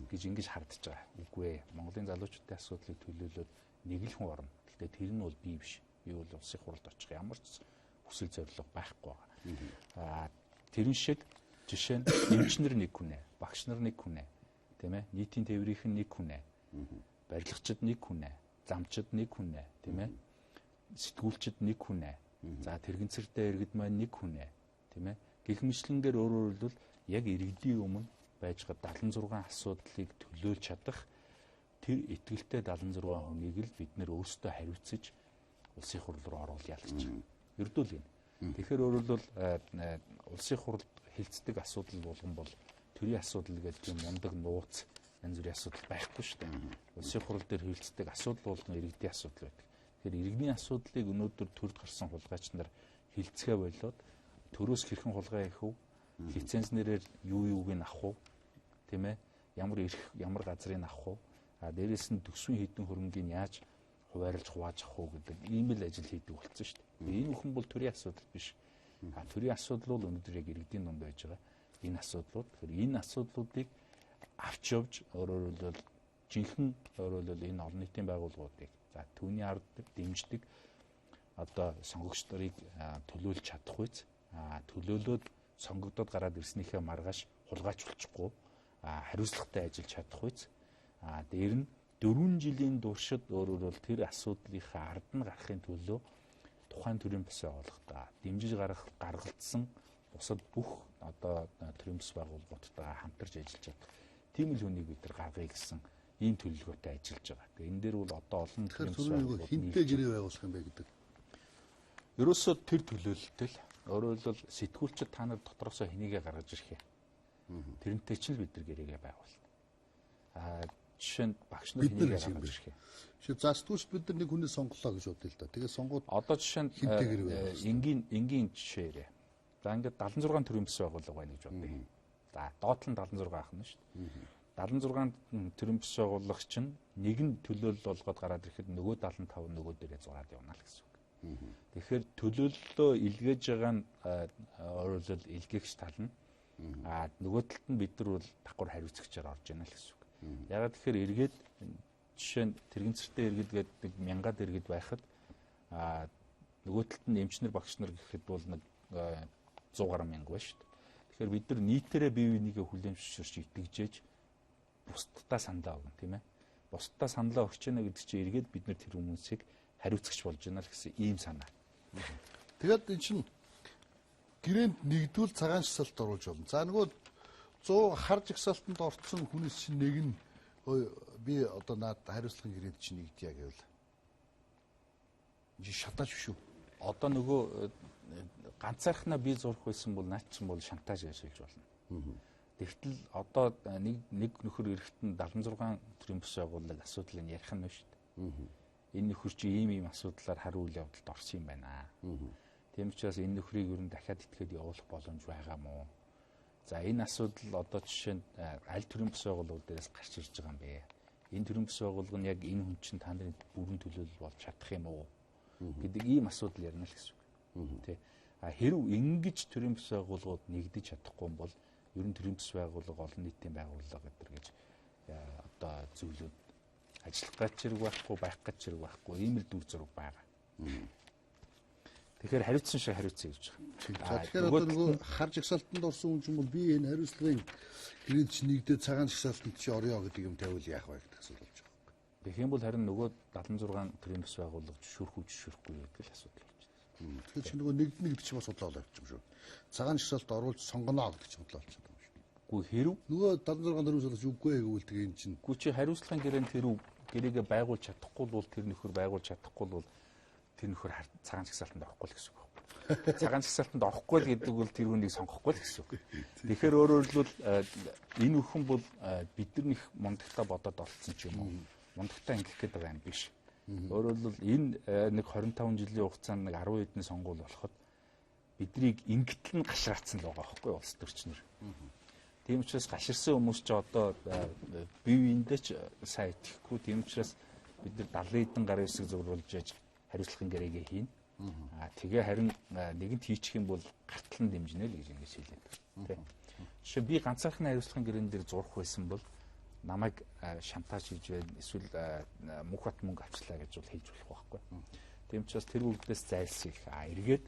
гэж ингэж хардж байгаа. Үгүй ээ. Монголын залуучуудын асуудлыг төлөөлөөд нэг л хүн орно. Гэхдээ тэр нь бол би биш. Би бол улсын хурлд очих ямар ч хүсэл зорилго байхгүй байгаа. Тэрэн шиг жишээ нь эмчнэр нэг хүнээ, багш нар нэг хүнээ, тийм ээ? Нийтийн тээврийнхэн нэг хүнээ, барилгачид нэг хүнээ, замчид нэг хүнээ, тийм ээ? Сэтгүүлчид нэг хүнээ. За тэрэгцэртэй иргэд маань нэг хүнээ, тийм ээ? Гэх мэтлэнгээр өөрөөр хэлбэл яг иргэдийн өмнө байж байгаа 76 асуудлыг төлөөлж чадах тэр итгэлтэй 76 хүнийг л бид нэр өөрсдөө хариуцаж улсын хурл руу оруулъя л гэж байна. Ердөө л юм. Тэгэхээр өөрөөр хэлбэл улсын хурлд хилцдэг асуудал болгон бол төрийн асуудал гэж тийм мундаг нууц янз бүрийн асуудал байхгүй шүү дээ. Улсын хурл дээр хилцдэг асуудал болгон иргэдийн асуудал байдаг. Тэгэхээр иргэдийн асуудлыг өнөөдөр төрд гарсан хулгайч нар хилцгээ болоод төрөөс хэрхэн хулгай хийх вэ? Лиценз нэрээр юу юуг нь авах вэ? Тийм ээ? Ямар газрыг авах вэ? Дээрээс нь төсвийн хэдэн хөрөнгийг яаж хуваарлж хувааж авах уу гэдэг ийм л ажил хийдэг болсон шүү дээ. Энэ бүхэн бол төрийн асуудал биш. Төрийн асуудал бол өнөөдөр яг иргэдийн дунд байж байгаа энэ асуудлууд. Тэгэхээр энэ асуудлуудыг авч явж өөрөөр хэлбэл жинхэнэ өөрөөр хэлбэл энэ олон нийтийн байгууллагуудыг за түүний ард дэмждэг одоо сонгогч нарыг төлөөлж чадах үз. Төлөөлөөд сонгогдоод гараад ирснийхээ маргааш хулгайчулчихгүй хариуцлагатай ажиллаж чадах үз. Дээр нь 4 жилийн туршид өөрөөр бол тэр асуудлынхаа ард нь гарахын төлөө тухайн төрийн бас байгууллагатай дэмжиж гаргалтсан бусад бүх одоо төрийн бас байгууллагуудтайгаа хамтарч ажиллаж чадах тийм л хүнийг бид нар гаргая гэсэн ийм төлөвлөгөөтэй ажиллаж байгаа. Тэгээ энэ дээр бол одоо олон төрлийн бас байгууллагууд хинтээ гэрээ байгуулах юм бэ гэдэг. Ерөөсөө тэр төлөөлөлтөй л өөрөөр хэлбэл сэтгүүлчид та нар дотроосоо хэнийгээ гаргаж ирэх юм. Тэрнтэй ч л бид нар гэрээгээ байгуулна. Жишээ нь багш нар хэнийгээ гаргаж ирэх юм. Жишээ застгүйч бид нар нэг хүнээ сонголоо гэж бодъё л да. Тэгээ сонгоод одоо жишээ нь энгийн жишээрээ. За ингээд 76 төрлийн бас байгууллага байна гэж бодъё. За доод нь 76 ах нь шүү дээ. 76 төрлийн бас байгууллага чинь нэг нь төлөөлөл болгоод гараад ирэхэд нөгөө 75 нөгөө дээрээ зураад явна л гэсэн үг. Тэгэхээр төлөөллөө илгээж байгаа нь өөрөлдөл илгээгч тал нь нөгөө талд нь бид нар бол давхар хариуцагчаар орж яана л гэсэн үг. Ягаад тэгэхээр эргээд жишээ нь тэрэгцэртэй иргэд гэдэг мянгаад иргэд байхад нөгөө талд нь эмчнэр багш нар гэхэд бол нэг 100 гаруй мянга байна шүү дээ. Тэгэхээр бид нар нийтээрээ бие бинийгээ хүлээмжшүүлж итгэжээж бусдаа саналаа өгнө тийм ээ. Бусдаа саналаа өгч яана гэдэг чинь эргээд бид нар тэр хүмүүсийг хариуцагч болж байна л гэсэн ийм санаа. Тэгээд эн чинь гэрээнд нэгдвэл цагаан жагсаалт оруулж болно. За нөгөө 100 хар жагсаалтанд орцсон хүнээс чинь нэг нь би одоо наад хариуцлагын гэрээнд чинь нэгдъя гэвэл энэ шатааж биш үү? Одоо нөгөө ганцаархнаа би зурх байсан бол наад чинь бол шантаж ажиллаж болно. Тэгтэл одоо нэг нөхөр эрэхт нь 76 төрлийн бас байгууллага асуудлыг ярих нь шүү дээ. Энэ нөхөр чи ийм асуудлаар хариу үйл явдалд орсон юм байна. Тийм учраас энэ нөхрийг ер нь дахиад итгэхэд явуулах боломж байгаа мó. За энэ асуудал одоо жишээ нь аль төрлийн бас байгууллага дээрээс гарч ирж байгаа юм бэ? Энэ төрлийн бас байгууллага нь яг энэ хүн чинь та нарын бүрэн төлөөлөл болж чадах юм уу гэдэг ийм асуудал ярина л гэсэн үг. Тэ. Хэрв ингэж төрлийн бас байгууллагууд нэгдэж чадахгүй бол ер нь төрлийн бас байгууллага олон нийтийн байгууллага гэж одоо зөвлөд ажиллах гэж зэрэг байхгүй байх гэж зэрэг байхгүй ийм л дүр зураг байгаа. Тэгэхээр хариуцсан шиг хариуцъя гэж байгаа. Тэгэхээр одоо нөгөө хар жагсаалтанд орсон хүн чинь бол би энэ хариуцлагын гэрээнд чинь нэгдээ цагаан жагсаалтанд чи орё гэдэг юм тавиул яах вэ гэдэг асуудал болж байгаа. Тэгэх юм бол харин нөгөө 76 төрлийн бас байгууллага зөвшөөрөхгүй гэдэг л асуудал болж байна. Тэгэхээр чи нөгөө нэгднэ гэдэг чинь бас бодлоо авчих юм шүү. Цагаан жагсаалт оруулж сонгоно гэдэг чинь бодлоо авчих юм шүү. Үгүй хэрв нөгөө 76 төрлийн бас үгүй гэвэл тэгээ эн чинь үгүй чи хариуцлагын гэрээнд хэрв гэрээгээ байгуулж чадахгүй бол тэр нөхөр байгуулж чадахгүй бол тэр нөхөр цагаан жагсаалтанд орохгүй л гэсэн үг байна. Цагаан жагсаалтанд орохгүй л гэдэг бол тэр хүнийг сонгохгүй л гэсэн үг. Тэгэхээр өөрөөр хэлбэл энэ өхөн бол биднэрнийх мундагтаа бодоод олцсон ч юм уу. Мундагтаа ингэх гээд байгаа юм биш. Өөрөөр хэлбэл энэ нэг 25 жилийн хугацаанд нэг 10 хэдэн сонгуул болоход биднийг ингэтэл нь гашраацсан л байгаа байхгүй улс төрчнөр. Тийм учраас гаширсан хүмүүс ч одоо бие биендээ ч сайн итгэхгүй. Тийм учраас бид нар 70 хэдэн гарын хэсэг зурулж яж хариуцлагын гэрээгээ хийн. Тэгээ харин нэгэнт хийчих юм бол гартал нь дэмжинэ л гэж ингэж хэлээд байна. Жишээ би ганцаархны хариуцлагын гэрээн дээр зурх байсан бол намайг шантаж хийж байна, эсвэл мөнх бат мөнгө авчлаа гэж бол хэлж болох байхгүй. Тийм учраас тэр бүгдээс зайлсхийх. Эргээд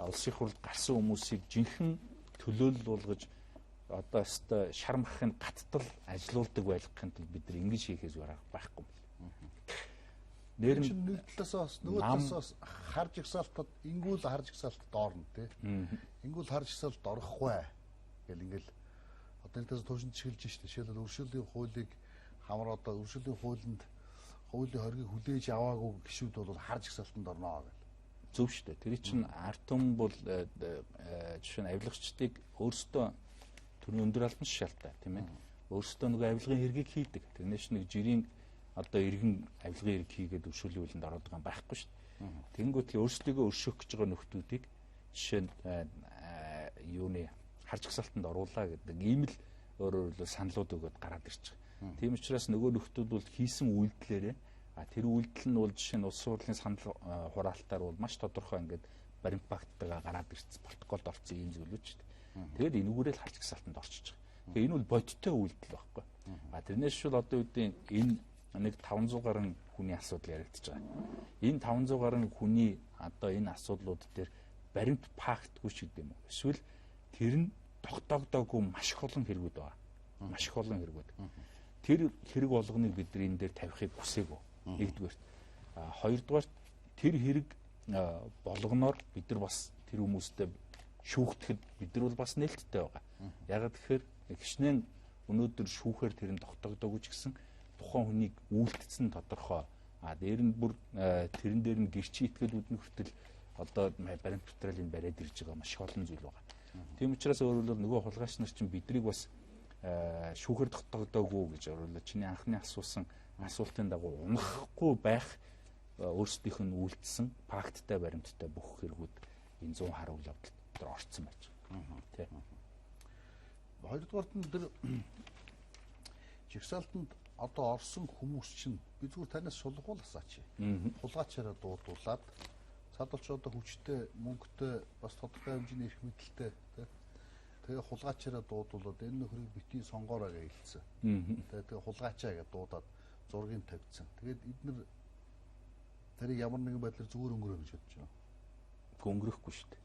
улсын хурлд гарсан хүмүүсийг жинхэнэ төлөөлөл болгож одоо өстой шар махыг гаттал ажилуулдаг байлгахын тулд бид нар ингэж хийхээс байхгүй. Нэр нь нэг талаас бас нөгөө талаас бас харж игсаалтад ингүүл харж игсаалтад орно тий. Ингүүл харж игсаалтад орохгүй гэл ингээл одоо нэг талаас туушин чиглэж штэ. Жишээлбэл өршөөлийн хуулийг хамар одоо өршөөлийн хуулинд хуулийн хоргийг хүлээж аваагүй гişүүд бол харж игсаалтанд орно гэл. Зөв штэ. Тэр чинь ард түмэн бол жишээ нь авилгачдыг өөрсдөө төрний өндөр албан тушаалтай тийм ээ. Өөрсдөө нөгөө авилгын хэргийг хийдэг. Тэрнээс нэг жирийн одоо иргэн авилгын хэрэг хийгээд өршөөлийн хуулинд ороод байгаа юм байхгүй шүү дээ. Тэнгүүтлээ өөрсдөө өршөөх гэж байгаа нөхдүүдийг жишээ нь юуны харж игсаалтанд оруулаа гэдэг ийм л өөрөөр хэлбэл саналууд өгöd гараад ирчих. Тийм учраас нөгөө нөхдүүд бол хийсэн үйлдэлээрээ тэр үйлдэл нь бол жишээ нь улс хурлын санал хураалтаар бол маш тодорхой ингээд баримт багттайгаа гараад ирсэн протоколд орсон ийм зүйлүүд шүү дээ. Тэгээд энүүгээрээ л харж игсаалтанд орчиж байгаа. Тэгээ энэ бол бодиттой үйлдэл байхгүй. Тэрнээс шул одоо үүдийн энэ нэг 500 гаруй хүний асуудал яригдчихэж байгаа. Энэ 500 гаруй хүний одоо энэ асуудлууд дээр баримт фактгүй ч гэдэг юм уу. Эсвэл тэр нь тогтоогдоогүй маш их олон хэрэгүүд байгаа. Маш их олон хэрэгүүд. Тэр хэрэг болгоныг бид нар энэ дээр тавихыг хүсээгүй. Нэгдүгээр. Хоёрдугаар тэр хэрэг болгоноор бид нар бас тэр хүмүүстэй шүүхдэхэд бид нар бол бас нээлттэй байгаа. Ягаад гэхээр гişнэн өнөөдөр шүүхээр тэр нь тогтоогдоогүй ч гэсэн тухайн хүнийг үйлдэлсэн тодорхой. Дээр нь бүр тэрэн дээр нь гэрчи итгэлүүд нь хүртэл одоо баримт материалыг бариад ирж байгаа маш олон зүйл байгаа. Тийм учраас өөрөөр нөгөө хулгайч нар чинь бидрийг бас шүүхээр тогтоогдоогүй гэж өөрөөр чиний анхны асуусан асуултын дагуу унахгүй байх өөрсдийнх нь үйлдэлсэн факттай баримттай бүх хэрэгүүд энэ 100 харуул явдал дээр орцсон байж байгаа. Тэ. Хоёрдугаарт нь тэр жигсаалтанд одоо орсон хүмүүс чинь би зүгээр танаас шулгуул асаач. Хулгайчаараа дуудуулаад цаадалч одоо хүчтэй, мөнгөтэй, бас тодорхой хэмжээний эрх мэдэлтэй тэгээ хулгайчаараа дуудуулаад энэ нөхрийг битгий сонгоорой гэж хэлсэн. Тэгээ хулгайчаа гэж дуудаад зургийг тавьчихсан. Тэгээд эдгээр тэрийг ямар нэгэн байдлаар зүгээр өнгөрөөнө гэж бодож байна. Өнгөрөхгүй шүү дээ.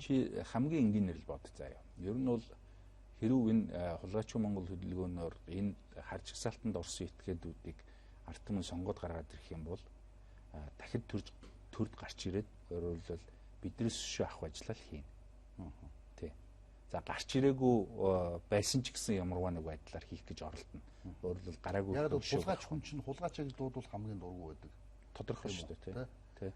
Чи хамгийн энгийнээр л бод заяа. Ер нь бол хэрв энэ хулгайчгүй Монгол хөдөлгөөнөөр энэ харж игсаалтанд орсон этгээдүүдийг ард түмэн сонгоод гаргаад ирэх юм бол дахид төрд гарч ирээд өөрөөр биднээс шүү авах ажлаа л хийнэ. Тий. За гарч ирээгүй байсан ч гэсэн ямарваа нэг байдлаар хийх гэж оролдоно. Өөрөөр гараагүй. Яг хулгайч хүн чинь хулгайчаа гэж дуудвал хамгийн дургүй байдаг. Тодорхой шүү дээ, тий.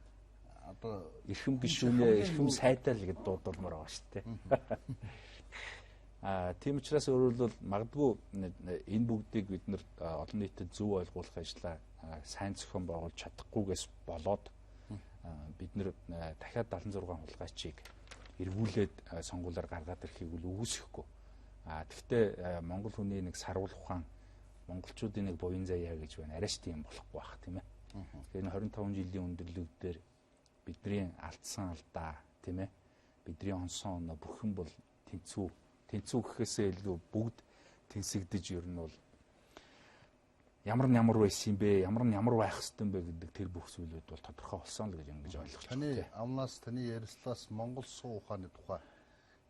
Одоо эрхэм гишүүнээ эрхэм сайдаа л гэж дуудуулмаар байгаа шүү дээ. Тийм учраас өөрөөр магадгүй энэ бүгдийг бид нар олон нийтэд зөв ойлгуулах ажлаа сайн зохион байгуулж чадахгүйгээс болоод бид нар дахиад 76 хулгайчийг эргүүлээд сонгуулиар гаргаад ирэхийг үл үүсэхгүй. Гэхдээ Монгол хүний нэг сарвал ухаан монголчуудын нэг буян заяа гэж байна. Арайч тийм болохгүй бах тийм ээ. Тэгэхээр 25 жилийн өндөрлөг дээр бидний алдсан алдаа тийм ээ. Бидний онсон оноо бүхэн бол тэнцүү гэхээсээ илүү бүгд тэнцэгдэж ер нь бол ямар байсан юм бэ, ямар байх хэвтэй юм бэ гэдэг тэр бүх зүйлүүд бол тодорхой болсон л гэж ингэж ойлгож байна. Таны амнаас таны ярилцлаас Монгол суу ухааны тухай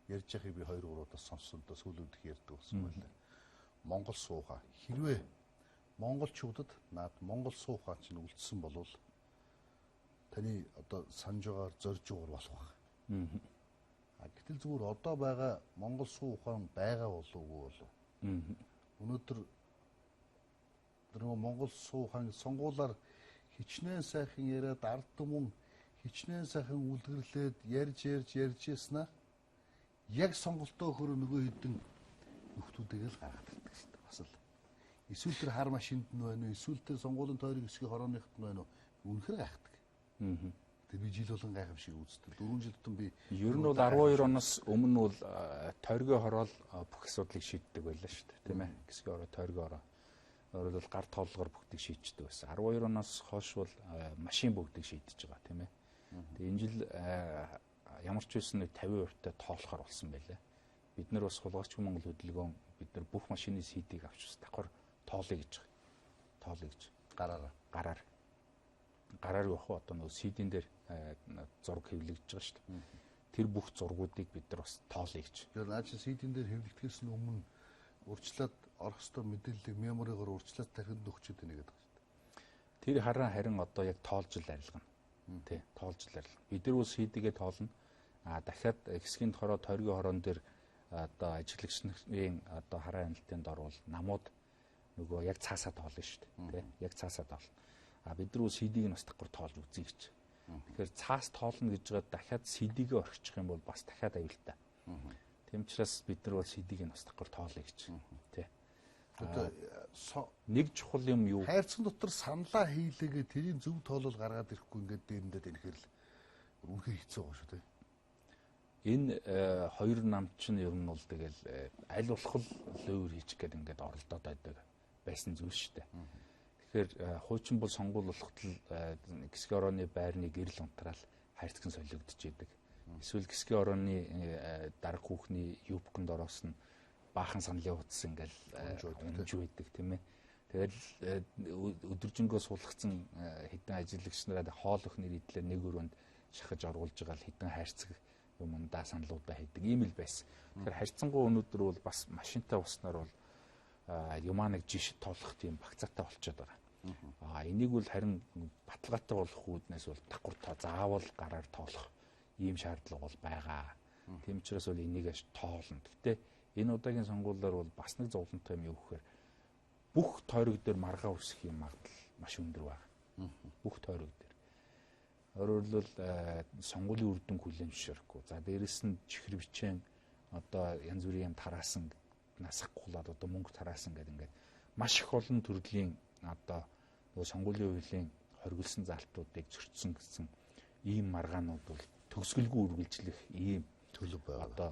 ярьж байгааг би 2-3 удаа сонссон доо сүүлүүд их ярьдаг болсон байлаа. Монгол суу ухаан хэрвээ монголчуудад наад Монгол суу ухаан чинь үлдсэн болвол таны одоо санаж байгаагаар зорж уур болох байх. Гэтэл зүгээр одоо байгаа Монгол суу ухаан байгаа болов уу? Өнөөдөр нөгөө Монгол суухан сонгуулаар хичнээн сайхан яриад ард түмэн хичнээн сайхан үлгэрлээд ярьж яснаа яг сонголтоо хөрөө нөгөө хэдэн нөхдүүдийг л гаргаад ирдэг шүү дээ. Бас л эсвэл тэр хар машинд нь байна уу, эсвэл тэр сонгуулийн тойрог хэсгийн хорооныхт нь байна уу, үнэхээр гайхдаг. Тэгээ би жил болгон гайхав шиг үздэг. 4 жил тутам би ер нь бол 12 оноос өмнө бол тойргийн хороол бүх асуудлыг шийддэг байлаа шүү дээ, тийм ээ. Хэсгийн хороо, тойргийн хороо. Өөрөөр бол гар тоолгоор бүгдийг шийдчихдэг байсан. 12 оноос хойш бол машин бүгдийг шийдэж байгаа, тийм ээ. Тэгээ энэ жил ямар ч байсан нэг 50% та тоолохоор болсон байлаа. Бид нар бас хулгайч Монгол хөдөлгөөн бид нар бүх машины CD-г авч бас давхар тоолъё гэж байгаа. Тоолъё гэж гараар явах одоо нөгөө CD-н дээр зураг хэвлэгдэж байгаа шүү дээ. Тэр бүх зургуудыг бид нар бас тоолъё гэж. Тэр наач CD-н дээр хэвлэгдэхээс өмнө урьдчилаад орох ёстой мэдээллийг меморигоор урьдчилаад тархинд өгчөөд байна гэдэг байна шүү дээ. Тэр харин одоо яг тоолж л арилгана. Тий, тоолж л арилгана. Бид нар бас CD-гээ тоолно. Дахиад хэсгийн хороо, тойргийн хороон дээр одоо ажиглагчны одоо хараа хяналтын дор бол намууд нөгөө яг цаасаа тоолно шүү дээ. Тий, яг цаасаа тоолно. Бид нар CD-г нь бас давхар тоолж үзье гэж. Тэгэхээр цаас тоолно гэж байгаа дахиад CD-гээ орхичих юм бол бас дахиад аюултай. Тийм учраас бид нар бол CD-г нь бас давхар тоолъё гэж. Тий. Одоо нэг чухал юм юу? хайрцаг дотор саналаа хийлээгээ тэрийн зөв тоолол гаргаад ирэхгүй ингээд дээрэндээ тэнхэр л үнхээр хэцүү байгаа шүү дээ. Энэ хоёр нам чинь ер нь бол тэгэл аль болох лөөр хийчих гээд ингээд оролдоод байдаг байсан зүйл шүү дээ. Тэгэхээр хуучин бол сонгуул болоход л гисгийн орооны байрны гэрэл унтраал хайрцагсан солигдож идэг. Эсвэл гисгийн орооны дарга хүүхний юбкэнд ороос нь баахан саналын утас ингээл унж байдаг тийм ээ. Тэгэл өдөржингөө суулгацсан хэдэн ажиллагч нараа хоол өх нэр идлээ нэг өрөөнд шахаж оруулж байгаа л хэдэн хайрцаг юмдаа саналуудаа хийдэг ийм л байсан. Тэгэхээр харьцангуй өнөөдөр бол бас машинтай уснаар бол юмаа нэг жиш тоолох тийм багцаатай болчиход байгаа. Энийг бол харин баталгаатай болох үүднээс бол давхар заавал гараар тоолох ийм шаардлага бол байгаа. Тийм учраас бол энийг тоолно. Гэтэ энэ удаагийн сонгуулиар бол бас нэг зовлонтой юм юу гэхээр бүх тойрог дээр маргаа үсэх юм магадлал маш өндөр байна. Бүх тойрог дээр. Өөрөөр хэлбэл сонгуулийн үр дүнг хүлээн зөвшөөрөхгүй. За дээрэс нь чихэр бичэн одоо янз бүрийн юм тараасан насахгуулаад одоо мөнгө тараасан гэдэг ингээд маш их олон төрлийн одоо нөгөө сонгуулийн хуулийн хоригдсан залтуудыг зөрчсөн гэсэн ийм маргаанууд бол төгсгөлгүй үргэлжлэх ийм төлөв байгаа. Одоо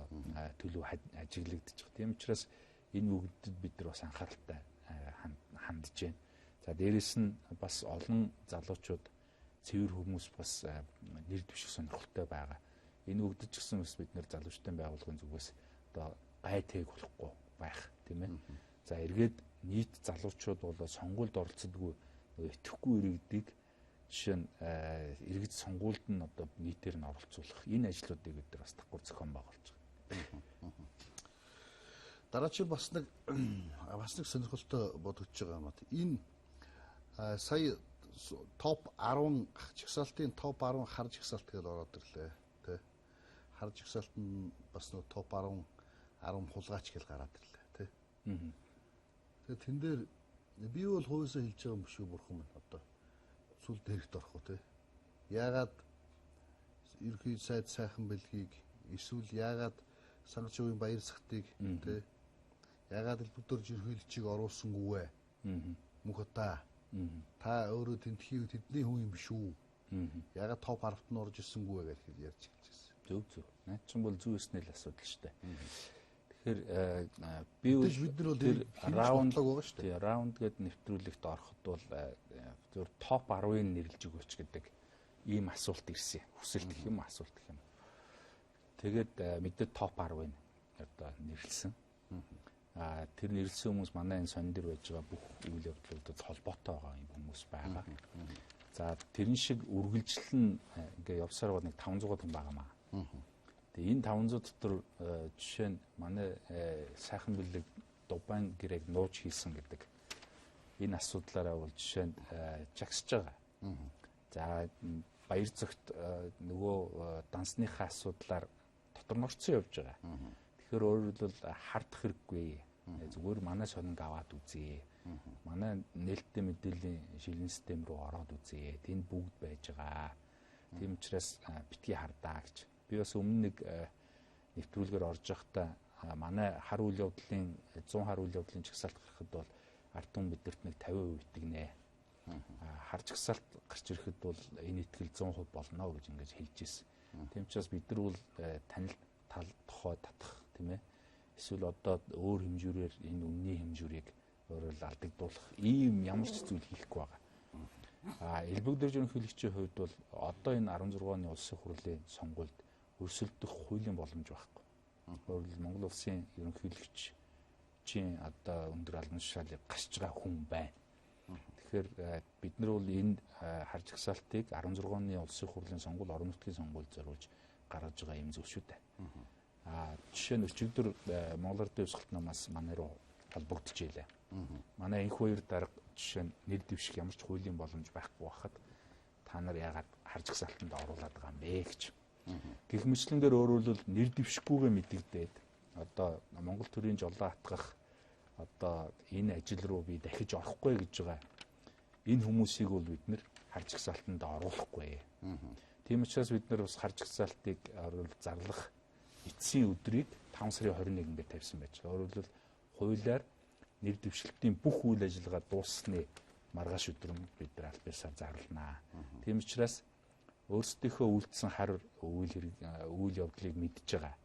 төлөв ажиглагдчих. Тийм учраас энэ үгдэд бид нар бас анхааралтай хандж байна. За дээрэс нь бас олон залуучууд цэвэр хүмүүс бас нэр дэвших сонирхолтой байгаа. Энэ үгдэд ч гэсэн бас бид нар залуучдын байгууллагын зүгээс одоо гай тээг болохгүй байх тийм ээ. За эргээд нийт залуучууд бол сонгуульд оролцдоггүй итгэхгүй иргэдийг жишээ нь иргэд сонгуульд нь одоо нийтээр нь оролцуулах энэ ажлуудыг бид нар бас давхар зохион байгуулж байгаа. Дараагийн бас нэг сонирхолтой бодогдож байгаа юм аа. Энэ сая топ 10 жагсаалтын топ 10 хар жагсаалт гэж ороод ирлээ. Тэ. Хар жагсаалт нь бас нэг топ 10 хулгайч гэж гараад ирлээ. Тэ. Тэгээ тэн дээр би бол хувьсаа хэлж байгаа юм биш үү бурхан минь одоо сүл дээрхт орох уу те. Яагаад ерхий сайд сайхан бэлгийг эсвэл яагаад сангаж өвийн баяр сахтыг те. Яагаад л бүдэрж ерхийлчийг оруулсангүй вэ? Мөнх удаа. Та өөрөө тентхийн тэдний хүн юм биш үү? Яагаад топ 10-т нь орж ирсэнгүй вэ гэж ярьж хэлчихсэн. Зөв. Наад чинь бол зөв өснөл асуудал шүү дээ. Тэгэхээр би бид нар бол тэр раунд байгаа шүү дээ. Раунд гэдэг нэвтрүүлэгт ороход бол зөв топ 10-ыг нэрлэж өгөөч гэдэг ийм асуулт ирсэн. Хүсэлт гэх юм асуулт гэх юм. Тэгээд мэдээд топ 10-ыг одоо нэрлсэн. Тэр нэрлсэн хүмүүс манай энэ сонин дээр байж байгаа бүх үйл явдлуудад холбоотой байгаа юм хүмүүс байгаа. За тэрэн шиг үргэлжлэн ингээ явсаар бол нэг 500 хүн байгаамаа. Тэгээ энэ 500 дотор жишээ нь манай сайхан бэлэг Дубайн гэрээг нууж хийсэн гэдэг энэ асуудлаараа бол жишээ нь жагсаж байгаа. За баяр цагт нөгөө дансныхаа асуудлаар дотор норцсон явж байгаа. Тэгэхээр өөрөөр хэлбэл хардах хэрэггүй. Зүгээр манай сонинг аваад үзье. Манай нээлттэй мэдээллийн шилэн систем рүү ороод үзье. Тэнд бүгд байж байгаа. Тийм учраас битгий хардаа гэж. Би бас өмнө нэг нэвтрүүлгээр орж явахдаа манай хар үйл явдлын 100 хар үйл явдлын чагсаалт гарахад бол ард түмэн бидэрт нэг 50% итгэнэ. Хар чагсаалт гарч ирэхэд бол энэ итгэл 100% болно гэж ингэж хэлж ирсэн. Тийм учраас бид нар бол танил тал тохой татах тийм ээ. Эсвэл одоо өөр хэмжүүрээр энэ үнний хэмжүүрийг өөрөөр алдагдуулах ийм ямар ч зүйл хийхгүй байгаа. Элбэг дэрж ерөнхийлөгчийн хувьд бол одоо энэ 16 оны улсын хурлын сонгуульд өрсөлдөх хуулийн боломж байхгүй. Өөрөлд Монгол улсын ерөнхийлөгчийн одоо өндөр албан тушаалыг гасж байгаа хүн байна. Тэгэхээр бид нар бол энэ хар жагсаалтыг 16 оны улсын хурлын сонгуул, орон нутгийн сонгуульд зориулж гаргаж байгаа юм зөв шүү дээ. Жишээ нь өчигдөр Монгол Ардын Хувьсгалт намаас манай руу холбогдож ийлээ. Манай энх хоёр дарга жишээ нь нэр дэвших ямар ч хуулийн боломж байхгүй байхад та нар яагаад хар жагсаалтанд оруулаад байгаа юм бэ гэж. Гэх мэтлэнгээр өөрөөр нэр дэвшихгүйгээ мэдэгдээд одоо Монгол төрийн жолоо хатгах одоо энэ ажил руу би дахиж орохгүй гэж байгаа. Энэ хүмүүсийг бол бид нэр хар жагсаалтанд оруулахгүй. Тийм учраас бид нар бас хар жагсаалтыг зарлах эцсийн өдрийг 5 сарын 21-нд тавьсан байж байгаа. Өөрөөр хуулиар нэр дэвшилтийн бүх үйл ажиллагаа дууссаны маргааш өдрөн бид нар аль биесээр зарланаа. Тийм учраас өөрсдийнхөө үлдсэн хар үйл явдлыг мэдж байгаа.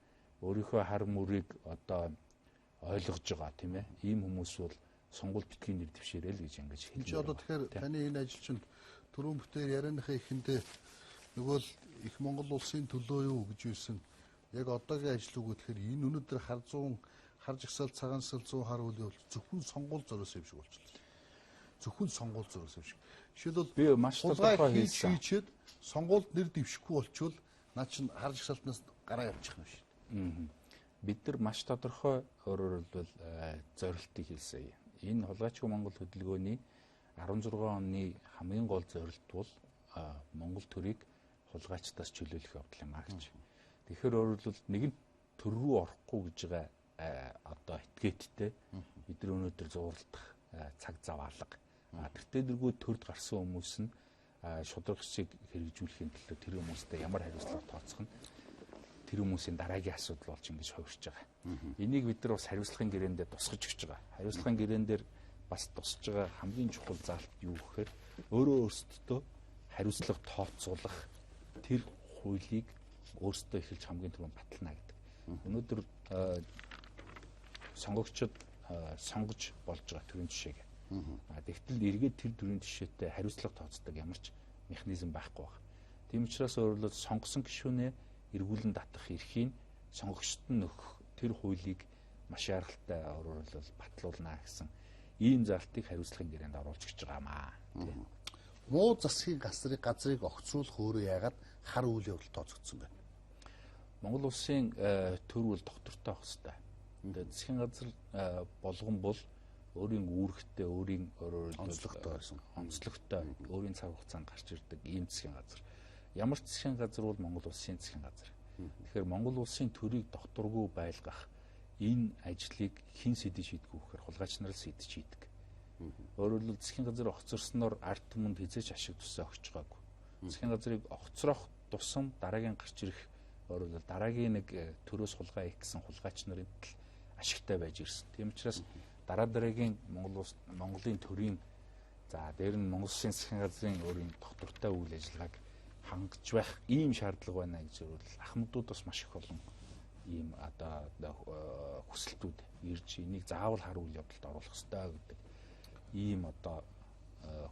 Өөрийнхөө хар мөрийг одоо ойлгож байгаа тийм ээ. Ийм хүмүүс бол сонгуульд битгий нэр дэвшээрэй л гэж ингэж хэлж байна. Одоо тэгэхээр таны энэ ажил чинь түрүүн бүтээр ярианыхаа эхэндээ нөгөө л их Монгол улсын төлөө юу гэж үйсэн. Яг одоогийн ажил үгүй тэгэхээр энэ өнөөдөр хар жагсаал цагаан сал 100 хар үйл явдал зөвхөн сонгуул зориулсан юм шиг болчихлоо. Зөвхөн сонгуул зориулсан юм шиг. Жишээлбэл би маш тодорхой хийчихэд сонгуульд нэр дэвшихгүй болчвол наа чин хар жагсаалтнаас гараа явчих юм шиг. Бид нар маш тодорхой өөрөөр хэлбэл зорилтыг хэлсэн. Энэ хулгайчгүй Монгол хөдөлгөөний 16 оны хамгийн гол зорилт бол Монгол төрийг хулгайчдаас чөлөөлөх явдал юм а гэж. Тэгэхээр өөрөөр хэлбэл нэгэн төр рүү орохгүй гэж байгаа одоо этгээдтэй бид нар өнөөдөр зууралдах цаг зав алга. Тэртээ дэргүй төрд гарсан хүмүүс нь шударгачийг хэрэгжүүлэхийн төлөө тэр хүмүүстэй ямар хариуцлага тооцох нь тэр хүмүүсийн дараагийн асуудал болж ингэж хувирч байгаа. Энийг бид нар бас хариуцлагын гэрээндээ тусгаж өгч байгаа. Хариуцлагын гэрээн дээр бас тусж байгаа хамгийн чухал заалт юу гэхээр өөрөө өөрсдөө хариуцлага тооцоолох тэр хуулийг өөрсдөө эхэлж хамгийн түрүүнд батална гэдэг. Өнөөдөр сонгогчид сонгож болж байгаа төрийн жишээг. Тэгтэл эргээд тэр төрийн жишээтэй хариуцлага тооцдог ямар ч механизм байхгүй байна. Тийм учраас өөрөлд сонгосон гишүүнээ эргүүлэн татах эрхийг сонгогчдод нь өгөх тэр хуулийг маш яргалтай өөрөлд батлуулна гэсэн ийм залтыг хариуцлагын гэрээнд оруулж гэж байгаамаа. Муу засгийн газрыг огцруулах өөрөө яагаад хар үйл явдал тооцогдсон бэ? Монгол улсын төр бол доктортой авах хэрэгтэй. Тэгээд засгийн газар болгон бол өөрийн үүрэгтэй, өөрийн онцлогтой, өөрийн цаг хугацаанд гарч ирдэг ийм засгийн газар. Ямар ч засгийн газар бол Монгол улсын засгийн газар. Тэгэхээр Монгол улсын төрийг докторгүй байлгах энэ ажлыг хэн сэдэж шийдэх вэ гэхээр хулгайч нар л сэдэж шийдэг. Өөрөөр хэлбэл засгийн газар огцорсноор ард түмэнд хязгаарч ашиг тусаа өгч байгаагүй. Засгийн газрыг огцрох тусам дараагийн гарч ирэх өөрөөр дараагийн нэг төрөөс хулгай их гэсэн хулгайч нарын ашигтай байж ирсэн. Тийм учраас дараагийн Монголын төрийн за дээр нь Монгол Улсын засгийн газрын өөрийн доктортой үйл ажиллагааг хангаж байх ийм шаардлага байна гэж зөвлөл ахмадууд бас маш их олон ийм одоо хүсэлтүүд ирж энийг заавал хар үйл явдалд оруулах ёстой гэдэг ийм одоо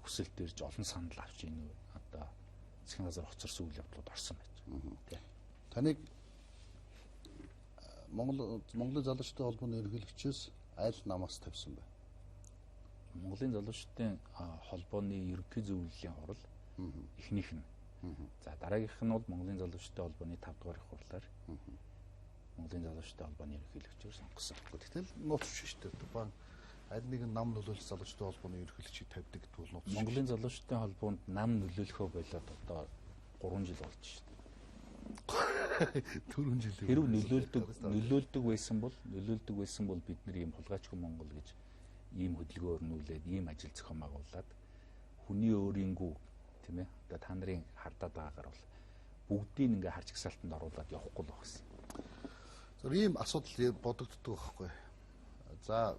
хүсэлт ирж олон санал авч энэ одоо засгийн газар хоцорсон үйл явдлууд орсон байж. Таныг Монголын залуучдын холбооны ерөнхийлөгчөөс аль намаас тавьсан бэ? Монголын залуучдын холбооны ерөнхий зөвлөлийн хурал эхнийх нь. За дараагийнх нь бол Монголын залуучдын холбооны 5 дугаар их хурлаар Монголын залуучдын холбооны ерөнхийлөгчөөр сонгосон. Тэгтэл нууц шүү дээ. Баан аль нэгэн нам нөлөөлөх залуучдын холбооны ерөнхийлөгчийг тавьдаг гэдэг бол нууц. Монголын залуучдын холбоонд нам нөлөөлөхөө болоод одоо 3 жил болж шүү дээ. 4 жил. Хэрв нөлөөлдөг байсан бол бид нар ийм хулгайчгүй Монгол гэж ийм хөдөлгөөн өрнүүлээд ийм ажил зохион байгуулад хүний өөрийнхөө тийм ээ одоо та нарын хардаад байгаагаар бол бүгдийг ингээ харж гисалтанд оруулаад явахгүй л байсан. зөв ийм асуудал бодогддог байхгүй. За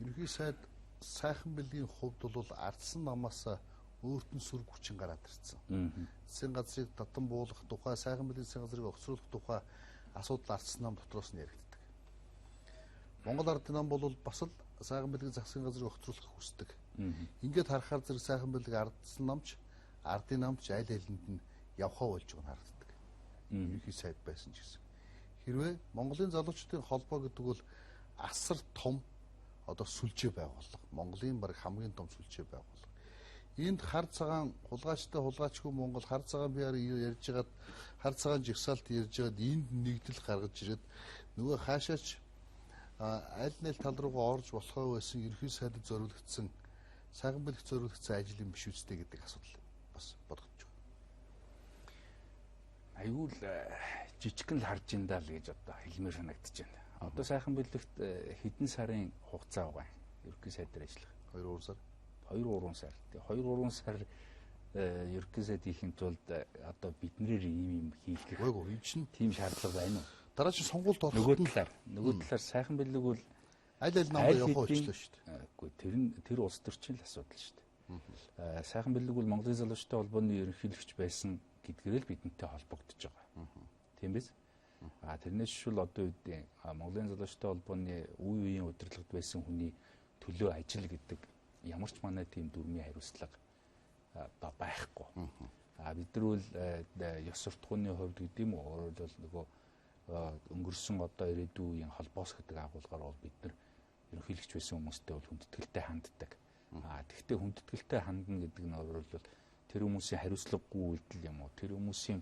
ерөнхий сайд сайхан бэлгийн хувьд бол ардсан намаас өөрт нь сүр хүчин гараад ирсэн. Засгийн газрыг татан буулгах тухай, сайхан бэлгийн засгийн газрыг огцруулах тухай асуудал ардсан нам дотроос нь яригддаг. Монгол ардын нам бол бас л сайхан бэлгийн засгийн газрыг огцруулах хүсдэг. Ингээд харахаар зэрэг сайхан бэлэг ардсан намч, ардын намч аль алинд нь явхаа болж байгаа нь харагддаг. Ерөнхий сайд байсан ч гэсэн. Хэрвээ Монголын залуучдын холбоо гэдэг бол асар том одоо сүлжээ байгууллага. Монголын баг хамгийн том сүлжээ байгууллага. Энд хар цагаан хулгайчтай хулгайчгүй Монгол хар цагаан биеэр ярьж хагаад хар цагаан жигсаалт ярьж хагаад энд нэгдэл гаргаж ирээд нөгөө хаашаач аль нэг тал руугаа орж болохоо байсан ерхий сайдад зориулагдсан сайхан бэлэг зориулагдсан ажил юм биш үстэй гэдэг асуудал бас бодогдож байна. Аюул жижигхэн л харж индаа л гэж одоо хэлмээр санагдаж байна. Одоо сайхан бэлэгт хэдэн сарын хугацаа байгаа юм. Ерхий сайд дээр ажиллах. 2-3 сар. 2-3 сар. Тэгээ 2-3 сар ерхий сайд хийхин тулд одоо биднээр ийм хийх Үгүй энэ чинь тийм шаардлага байна уу? дараа чинь сонгуульд орох нөгөө талаар сайхан бэлэг бол аль намд явах болчихлоо шүү дээ. Үгүй тэр улс төрчин л асуудал шүү дээ. Сайхан бэлэг бол Монголын залуучтай холбооны ерөнхийлөгч байсан гэдгээр л бидэнтэй холбогдож байгаа. Тийм биз? Тэрнээс шүүл одоо үедээ Монголын залуучтай холбооны үе үеийн удирдлагад байсан хүний төлөө ажил гэдэг ямар ч манай тийм дүрмийн хариуцлага одоо байхгүй. Бид нар бол ёс суртахууны хувьд гэдэг юм уу өөрөөр нөгөө өнгөрсөн одоо ирээдүйн үеийн холбоос гэдэг агуулгаар бол бид нар ерөнхийлөгч байсан хүмүүстэй бол хүндэтгэлтэй ханддаг. Тэгвэл хүндэтгэлтэй хандна гэдэг нь өөрөөр бол тэр хүмүүсийн хариуцлагагүй үйлдэл юм уу? Тэр хүмүүсийн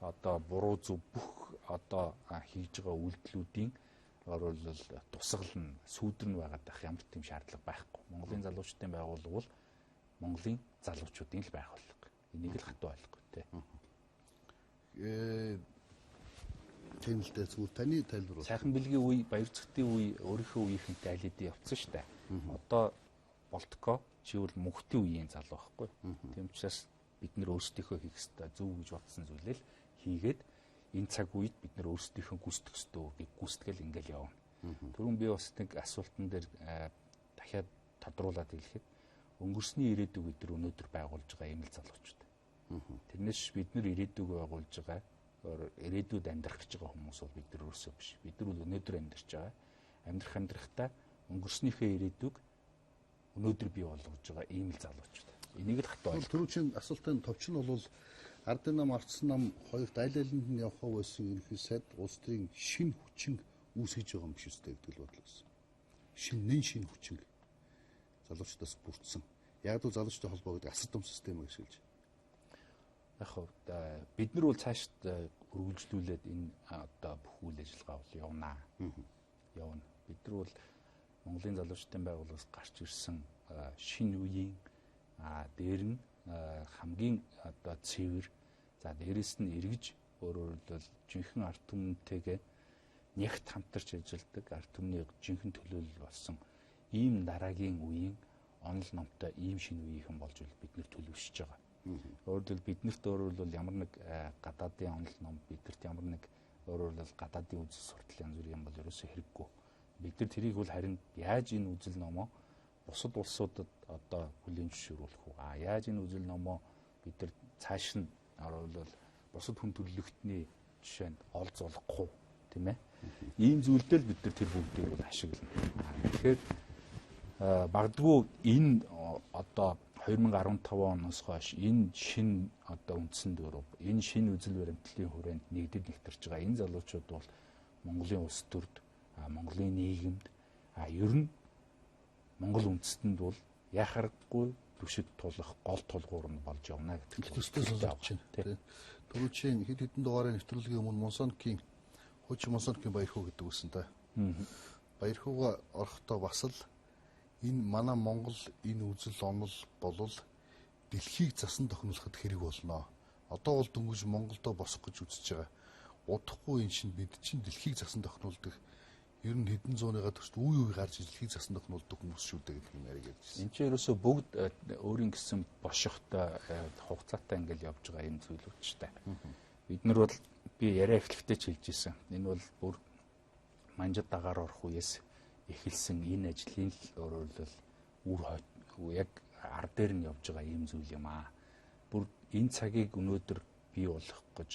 одоо буруу зөв бүх одоо хийж байгаа үйлдэлүүдийн өөрөөр бол тусгал нь сүйдэр нь байгаад байх ямар тийм шаардлага байхгүй. Монголын залуучдын байгууллага бол Монголын залуучуудын л байгууллага. Энийг л хатуу ойлгохгүй тий. Тийм л дээ зүгээр таны тайлбар. Сайхан бэлгийн үе, баяр цогтын үе өөрийнхөө үеийнхэнтэй аль хэдийн явцсан шүү дээ. Одоо Болтко чи бол мөнхтийн үеийн залуу байхгүй. Тийм учраас бид нэр өөрсдийнхөө хийх ёстой зөв гэж бодсон зүйлээ л хийгээд энэ цаг үед бид нэр өөрсдийнхөө гүйцэтгэх ёстой гүйцэтгэл ингээл явна. Түрүүн би бас нэг асуултан дээр дахиад тодруулаад хэлэхэд өнгөрсний ирээдүг бид нар өнөөдөр байгуулж байгаа юм л залуучууд. Тэрнээс бид нар ирээдүг байгуулж байгаа ирээдүйд амьдрах гэж байгаа хүмүүс бол бид нар өөрсөө биш. Бид нар бол өнөөдөр амьдарч байгаа. Амьдрахтаа өнгөрснийхөө ирээдүг өнөөдөр бий болгож байгаа ийм л залуучууд. Энийг л хатуу ойлгох. Түрүүчийн асуултын товч нь бол ардын нам, ардсан нам хоёрт аль алинд нь явах байсан ерөнхий сайд улс төрийн шинэ хүчин үүсгэж байгаа юм биш үстэй гэдэг л бодлоо гэсэн. Шинэ хүчин залуучдаас бүрдсэн. Яг л залуучдын холбоо гэдэг асар том систем ашиглаж. Яг хөө бид нар бол цаашд үргэлжлүүлээд энэ одоо бүх үйл ажиллагаа бол явна. Бид нар бол Монголын залуучдын байгууллагаас гарч ирсэн шинэ үеийн дээр нь хамгийн одоо цэвэр за дээрэс нь эргэж өөрөөр хэлбэл жинхэнэ ард түмэнтэйгээ нягт хамтарч ажилладаг ард түмний жинхэнэ төлөөлөл болсон ийм дараагийн үеийн онол номтой ийм шинэ үеийнхэн болж бид нэр төлөвшөж байгаа. Өөрөлдөл биднэрт өөрөлдөл ямар нэг гадаадын онол ном бидэрт ямар нэг өөрөлдөл гадаадын үзэл суртал янз бүрийн юм бол ерөөсөө хэрэггүй. Бид нар тэрийг бол харин яаж энэ үзэл номоо бусад улсуудад одоо хүлээн зөвшөөрүүлэх үү? Яаж энэ үзэл номоо бид нар цааш нь өөрөлдөл бусад хүн төрөлхтний жишээнд олзуулахгүй тийм ээ? Ийм зүйлдэл бид нар тэр бүгдийг бол ашиглана. Тэгэхээр багдгүй энэ одоо 2015 оноос хойш энэ шинэ одоо үндсэн дүрм, энэ шинэ үзэл баримтлалын хүрээнд нэгдэж нэгтэрч байгаа энэ залуучууд бол Монголын улс төрд, Монголын нийгэмд, ер нь Монгол үндэстэнд бол яхаггүй түвшид тулах гол тулгуур нь болж явна гэдэг төстэй сонсож байна. Түрүүчийн хэд хэдэн дугаарын нэвтрүүлгийн өмнө Монсонкийн хуучин Монсонкийн баярхуу гэдэг үсэн та. Баярхууга орохдоо бас л энэ манай Монгол энэ үзэл онол болол дэлхийг засан тохируулахад хэрэг болно. Одоо бол дөнгөж Монголдо босох гэж үзэж байгаа. Удахгүй энэ чинь бид чинь дэлхийг засан тохируулдаг ер нь хэдэн зууныгаа төсд үе үе гарч ижлэхийг засан тохиолддог хүмүүс шүү дээ гэдэг юм яриаг ярьж байна. Энд чинь ерөөсөө бүгд өөрийн гэсэн бошихтой хугацаатай ингээл явж байгаа юм зүйлүүд ч та. Бид нар бол би яриа эхлэхдээ ч хэлж ирсэн. Энэ бол бүр манжид дагаар орох үеэс эхэлсэн энэ ажлын үр хойд яг ар дээр нь явж байгаа юм зүйл юм аа. Бүр энэ цагийг өнөөдөр бий болгох гэж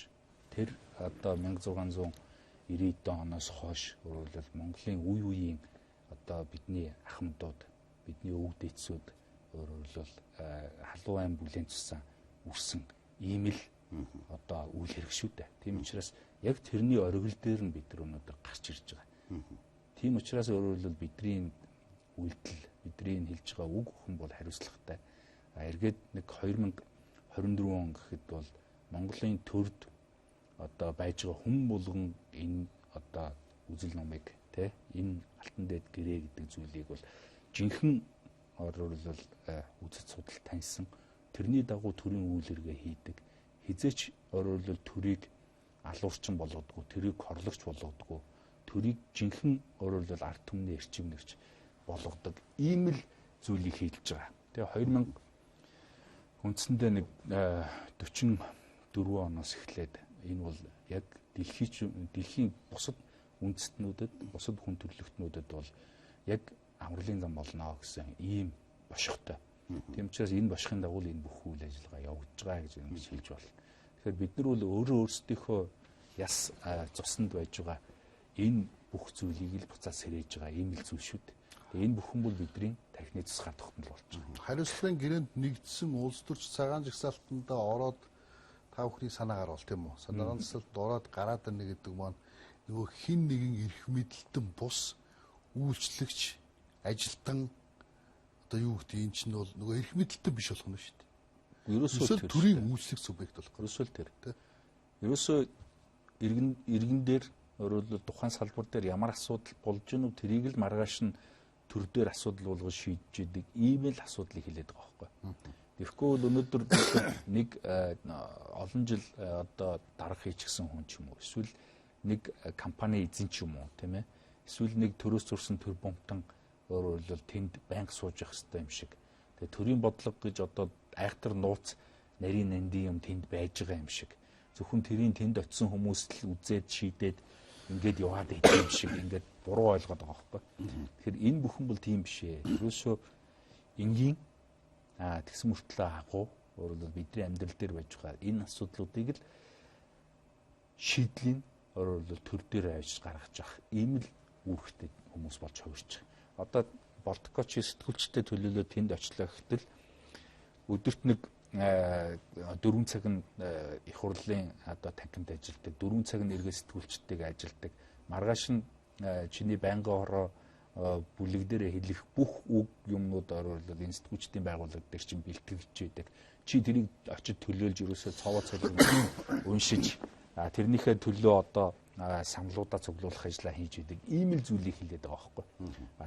тэр одоо 1690 оноос хойш өөрөлдөл Монголын үе үеийн одоо бидний ахмадууд, бидний өвд эцсүүд өөрөлдөл халуун айн бүлээн цусан үрсэн ийм л одоо үйл хэрэг шүү дээ. Тийм учраас яг тэрний оргил дээр нь бид нар өнөөдөр гарч ирж байгаа. Тийм учраас өөрөлдөл бидний үйлдэл, бидний хэлж байгаа үг хүн бол хариуцлагатай. Эргээд нэг 2024 он гэхэд бол Монголын төрд одоо байж байгаа хүн болгон энэ одоо үзэл номыг энэ алтан дээд гэрээ гэдэг зүйлийг бол жинхэнэ өөрөлдөл үзэж судал таньсан. Тэрний дагуу төрийн үйл хэргээ хийдэг. Хизээч өөрөлдөл төрийг алуурчин болгодгоо, төрийг хорлогч болгодгоо, төрийг жинхэнэ өөрөлдөл ард түмний эрчимнэрч болгодог. Ийм л зүйлийг хийж байгаа. Тэгээ 2000 үндсэндээ нэг 44 оноос эхлээд энэ бол яг дэлхийн бусад үндэстнүүдэд, бусад хүн төрөлхтнүүдэд бол яг амралтын зам болно гэсэн ийм бошихтой. Тийм учраас энэ бошихын дагуу энэ бүх үйл ажиллагаа явагдаж байгаа гэж хэлж байна. Тэгэхээр бид нар бол өөрөө өөрсдийнхөө яс цуснд байж байгаа энэ бүх зүйлийг л буцаад сэрээж байгаа ийм л зүйл шүү дээ. Тэгээ энэ бүхэн бол бидний тархины цусгаар тогтмол болж байгаа. Хариуцлагын гэрээнд нэгдсэн улс төрч цагаан жагсаалтанда ороод та бүхний санаагаар бол тийм үү? Санаагаар засалд ороод гараад ирнэ гэдэг маань нөгөө хин нэгэн эрх мэдэлтэн бус үйлчлэгч, ажилтан одоо юу гэдэг энэ чинь бол нөгөө эрх мэдэлтэн биш болох нь шүү дээ. Ерөөсөө төрийн үйлчлэг субъект болох. Ерөөсөө тэр. Ерөөсөө иргэн дээр өөрөлдөл тухайн салбар дээр ямар асуудал болж гэнэ үү тэрийг л маргааш нь төр дээр асуудал болгож шийдэж идэг ийм л асуудлыг хэлээд байгаа байхгүй. Тэгэхгүй бол өнөөдөр нэг олон жил одоо дарга хийчихсэн хүн ч юм уу эсвэл нэг компани эзэн ч юм уу тийм ээ эсвэл нэг төрөөс зурсан төр бомтон өөрөлдөл тэнд банк сууж явах хэрэгтэй юм шиг. Тэгээ төрийн бодлого гэж одоо айхтар нууц нарийн нандин юм тэнд байж байгаа юм шиг. Зөвхөн тэрийн тэнд очисон хүмүүс л үзээд шийдээд ингээд яваад идэв юм шиг ингээд буруу ойлгоод байгаа байхгүй. Тэгэхээр энэ бүхэн бол тийм биш ээ. Ерөөсөө энгийн тэгсэн мөртлөө агуу өөрөлдөл бидний амьдрал дээр байж байгаа энэ асуудлуудыг л шийдлийн өөрөлдөл төр дээр авч гаргаж авах ийм л үүрэгтэй хүмүүс болж хувирч байгаа. Одоо Болтокоч сэтгүүлчтэй төлөөлөө тэнд очлоо гэтэл өдөрт нэг 4 цаг нь их хурлын одоо танхимд ажилладаг, 4 цаг нь эргээ сэтгүүлчтэйг ажилладаг. Маргааш нь чиний байнгын хороо бүлэг дээр хэлэх бүх үг юмнууд оролцоод энэ сэтгүүлчдийн байгууллага дээр чинь бэлтгэж байдаг. Чи тэрийг очиж төлөөлж ерөөсөө цовоо цалин уншиж тэрнийхээ төлөө одоо самлуудаа цуглуулах ажлаа хийж идэг. Ийм л зүйлийг хэлээд байгаа байхгүй.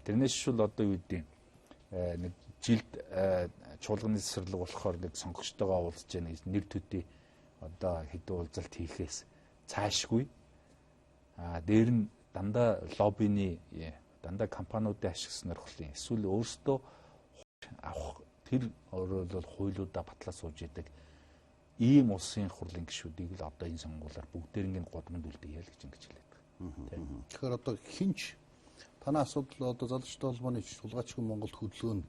Тэрнээс шүүл одоо юу гэдэг нэг жилд чуулганы засварлага болохоор нэг сонгогчтойгоо уулзж яана гэж нэр төдий одоо хэдэн уулзалт хийхээс цаашгүй дээр нь дандаа лоббины дандаа компаниудын ашиг сонирхлын эсвэл өөрсдөө авах тэр өөрөлдөл хуулиудаа батлаа сууж идэг ийм улсын хурлын гишүүдийг л одоо энэ сонгуулиар бүгдээрийн гудамд үлдээе л гэж ингэж хэлээд байгаа. Тэгэхээр одоо хинч танай асуудал одоо залуучдын холбооны сулгаачгүй Монголд хөдөлгөөн нь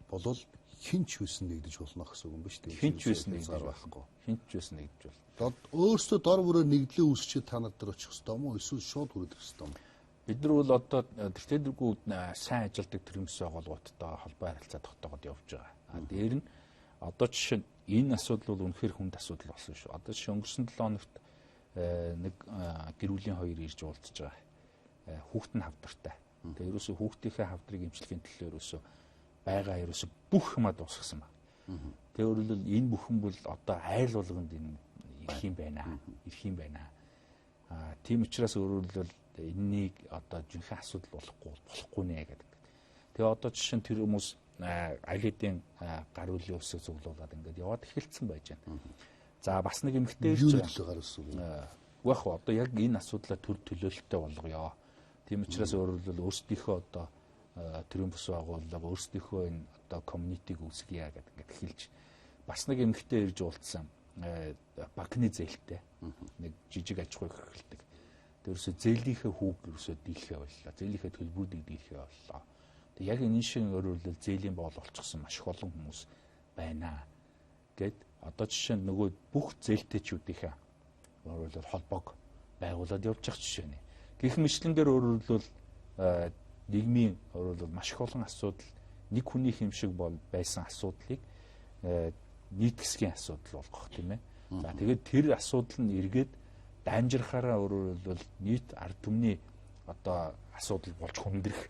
болол хинч хүсэн нэгдэж болно гэсэн үг юм ба шүү дээ. Хинч хүсэн нэгдэж байхгүй. Хинч хүсэн нэгдэж бол. Өөрсдөө дор бүрээр нэгдлээ үүсчихэд та нар дээр очих хэвээр юм уу? Эсвэл шууд хүрэх хэвээр юм уу? Бид нар бол одоо тэртээдэргүй сайн ажилдаг төрөмс байгууллагуудтай холбоо харилцаа тогтоогод явж байгаа. Дээр нь одоо жишээ нь энэ асуудал бол үнэхээр хүнд асуудал болсон шүү. Одоо жишээ өнгөрсөн 7 хоногт нэг гэр бүлийн хоёр ирж уулзж байгаа. Хүүхэд нь хавдартай. Тэгээ ерөөсөө хүүхдийнхээ хавдрыг эмчлэхийн төлөө ерөөсөө байгаа ерөөсөө бүх юмаа дуусгасан ба. Тэгээ өөрөлдөл энэ бүхэн бол одоо айл болгонд энэ ирэх юм байна. Ирэх юм байна. Тийм учраас өөрөлдөл энэнийг одоо жинхэнэ асуудал болохгүй нэ гэдэг. Тэгээ одоо жишээ нь тэр хүмүүс аль хэдийн гар үлийн усыг цуглуулад ингээд яваад эхэлсэн байж байна. За бас нэг эмэгтэй ирж байгаа. Яг одоо яг энэ асуудлаа төр төлөөлөлтөй болгоё. Тийм учраас өөрөлдвөл өөрсдийнхөө одоо төрийн бус байгууллага өөрсдийнхөө энэ одоо комьюнитиг үүсгэе гэдэг ингээд эхэлж бас нэг эмгэгтэй ирж уулзсан банкны зээлтэй нэг жижиг аж ахуй эрхэлдэг. Тэрөөсөө зээлийнхээ хүүг ерөөсөө дийлхээ боллоо. Зээлийнхээ төлбөрүүдийг дийлхээ боллоо. Тэг яг энэ шиг өөрөлдвөл зээлийн боол олчихсон маш их олон хүмүүс байна гэд одоо жишээ нь нөгөө бүх зээлтэйчүүдийнхээ өөрөлдвөл холбоог байгуулад явж байгаа жишээ нэ. Гэх мэтлэнгээр өөрөлдвөл нийгмийн өөрөлдвөл маш их олон асуудал нэг хүний хэм шиг бол байсан асуудлыг нийт хэсгийн асуудал болгох тийм ээ. За тэгээд тэр асуудал нь эргээд дамжирахаараа өөрөлдвөл нийт ард түмний одоо асуудал болж хүндрэх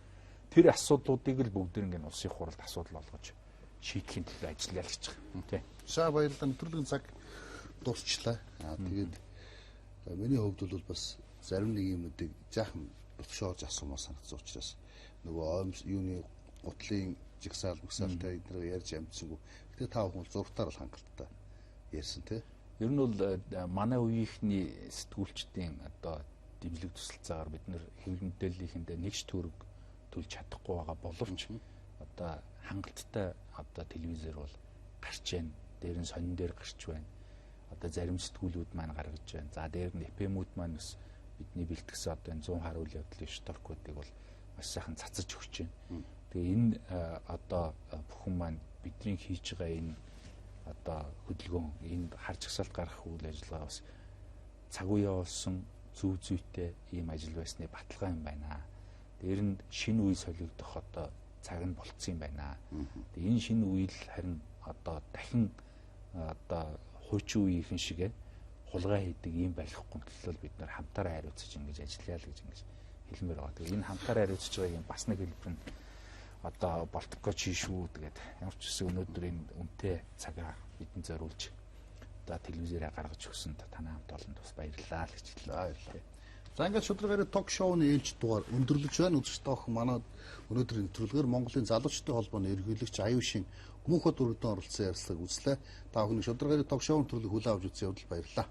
тэр асуудлуудыг л бүгд ингэ улсын хурлд асуудал болгож шийдэхин төлөө ажиллаж гэж байгаа. Тийм. За баярлалаа. Нэвтрүүлгийн цаг дуусчлаа. Тэгээд миний хувьд бол бас зарим нэг юмнуудыг жаахан бэлгшоож асуумаар санагдсан учраас нөгөө юуны гутлын жигсаал мгсаалтай эдгээр ярьж амжсангүй. Гэтэ та бүхэн зургатаар бол хангалттай ярьсан тий. Ер нь бол манай үеийнхний сэтгүүлчдийн одоо дэмжлэг тусалцаагаар бид нэр хэвлэл мэдээллийнхэндээ нэгж төгрөг төлж чадахгүй байгаа боловч одоо хангалттай одоо телевизээр бол гарч байна. Дээр нь сонин дээр гарч байна. Одоо зарим сэтгүүлүүд маань гаргаж байна. За дээр нь FM-үүд маань бас бидний бэлтгэсэн одоо энэ 100 хар үйл явдлын шторкуудыг бол маш сайхан цацаж өгч байна. Тэгээ энэ одоо бүхэн маань бидний хийж байгаа энэ одоо хөдөлгөөн энд харж агсаалт гаргах үйл ажиллагаа бас цаг үеэ болсон зөв зүйтэй ийм ажил байсны баталгаа юм байна. Дээр нь шинэ үе солигдох одоо цаг нь болцсон юм байна. Тэгээ энэ шинэ үйл харин одоо дахин одоо хуучин үеийнхэн шигээ хулгай хийдэг юм байхгүй төлөө бид нар хамтаараа хариуцаж ингэж ажиллая л гэж ингэж хэлмээр байгаа. Тэгээ энэ хамтаараа хариуцаж байгаа юм бас нэг хэлбэр нь одоо болтгоо чишүү тэгээд ямар ч гэсэн өнөөдөр энэ үнэтэй цагаа бидэн зориулж одоо телевизээрээ гаргаж өгсөн танай хамт олонд бас баярлалаа л гэж хэлээ. За ингээд шударгаараа ток шоуны ээлж дугаар өндөрлөж байна. Үзэгчтэй охин манай өнөөдрийн нэвтрүүлгээр Монголын залуучдын холбооны ерөнхийлөгч Аюушин Хүмүүхот өргөдөн оролцсон ярилцлагыг үзлээ. Та бүхэн шударгаараа ток шоуны нэвтрүүлгийг хүлээн авч үзсэн явдал баярлалаа.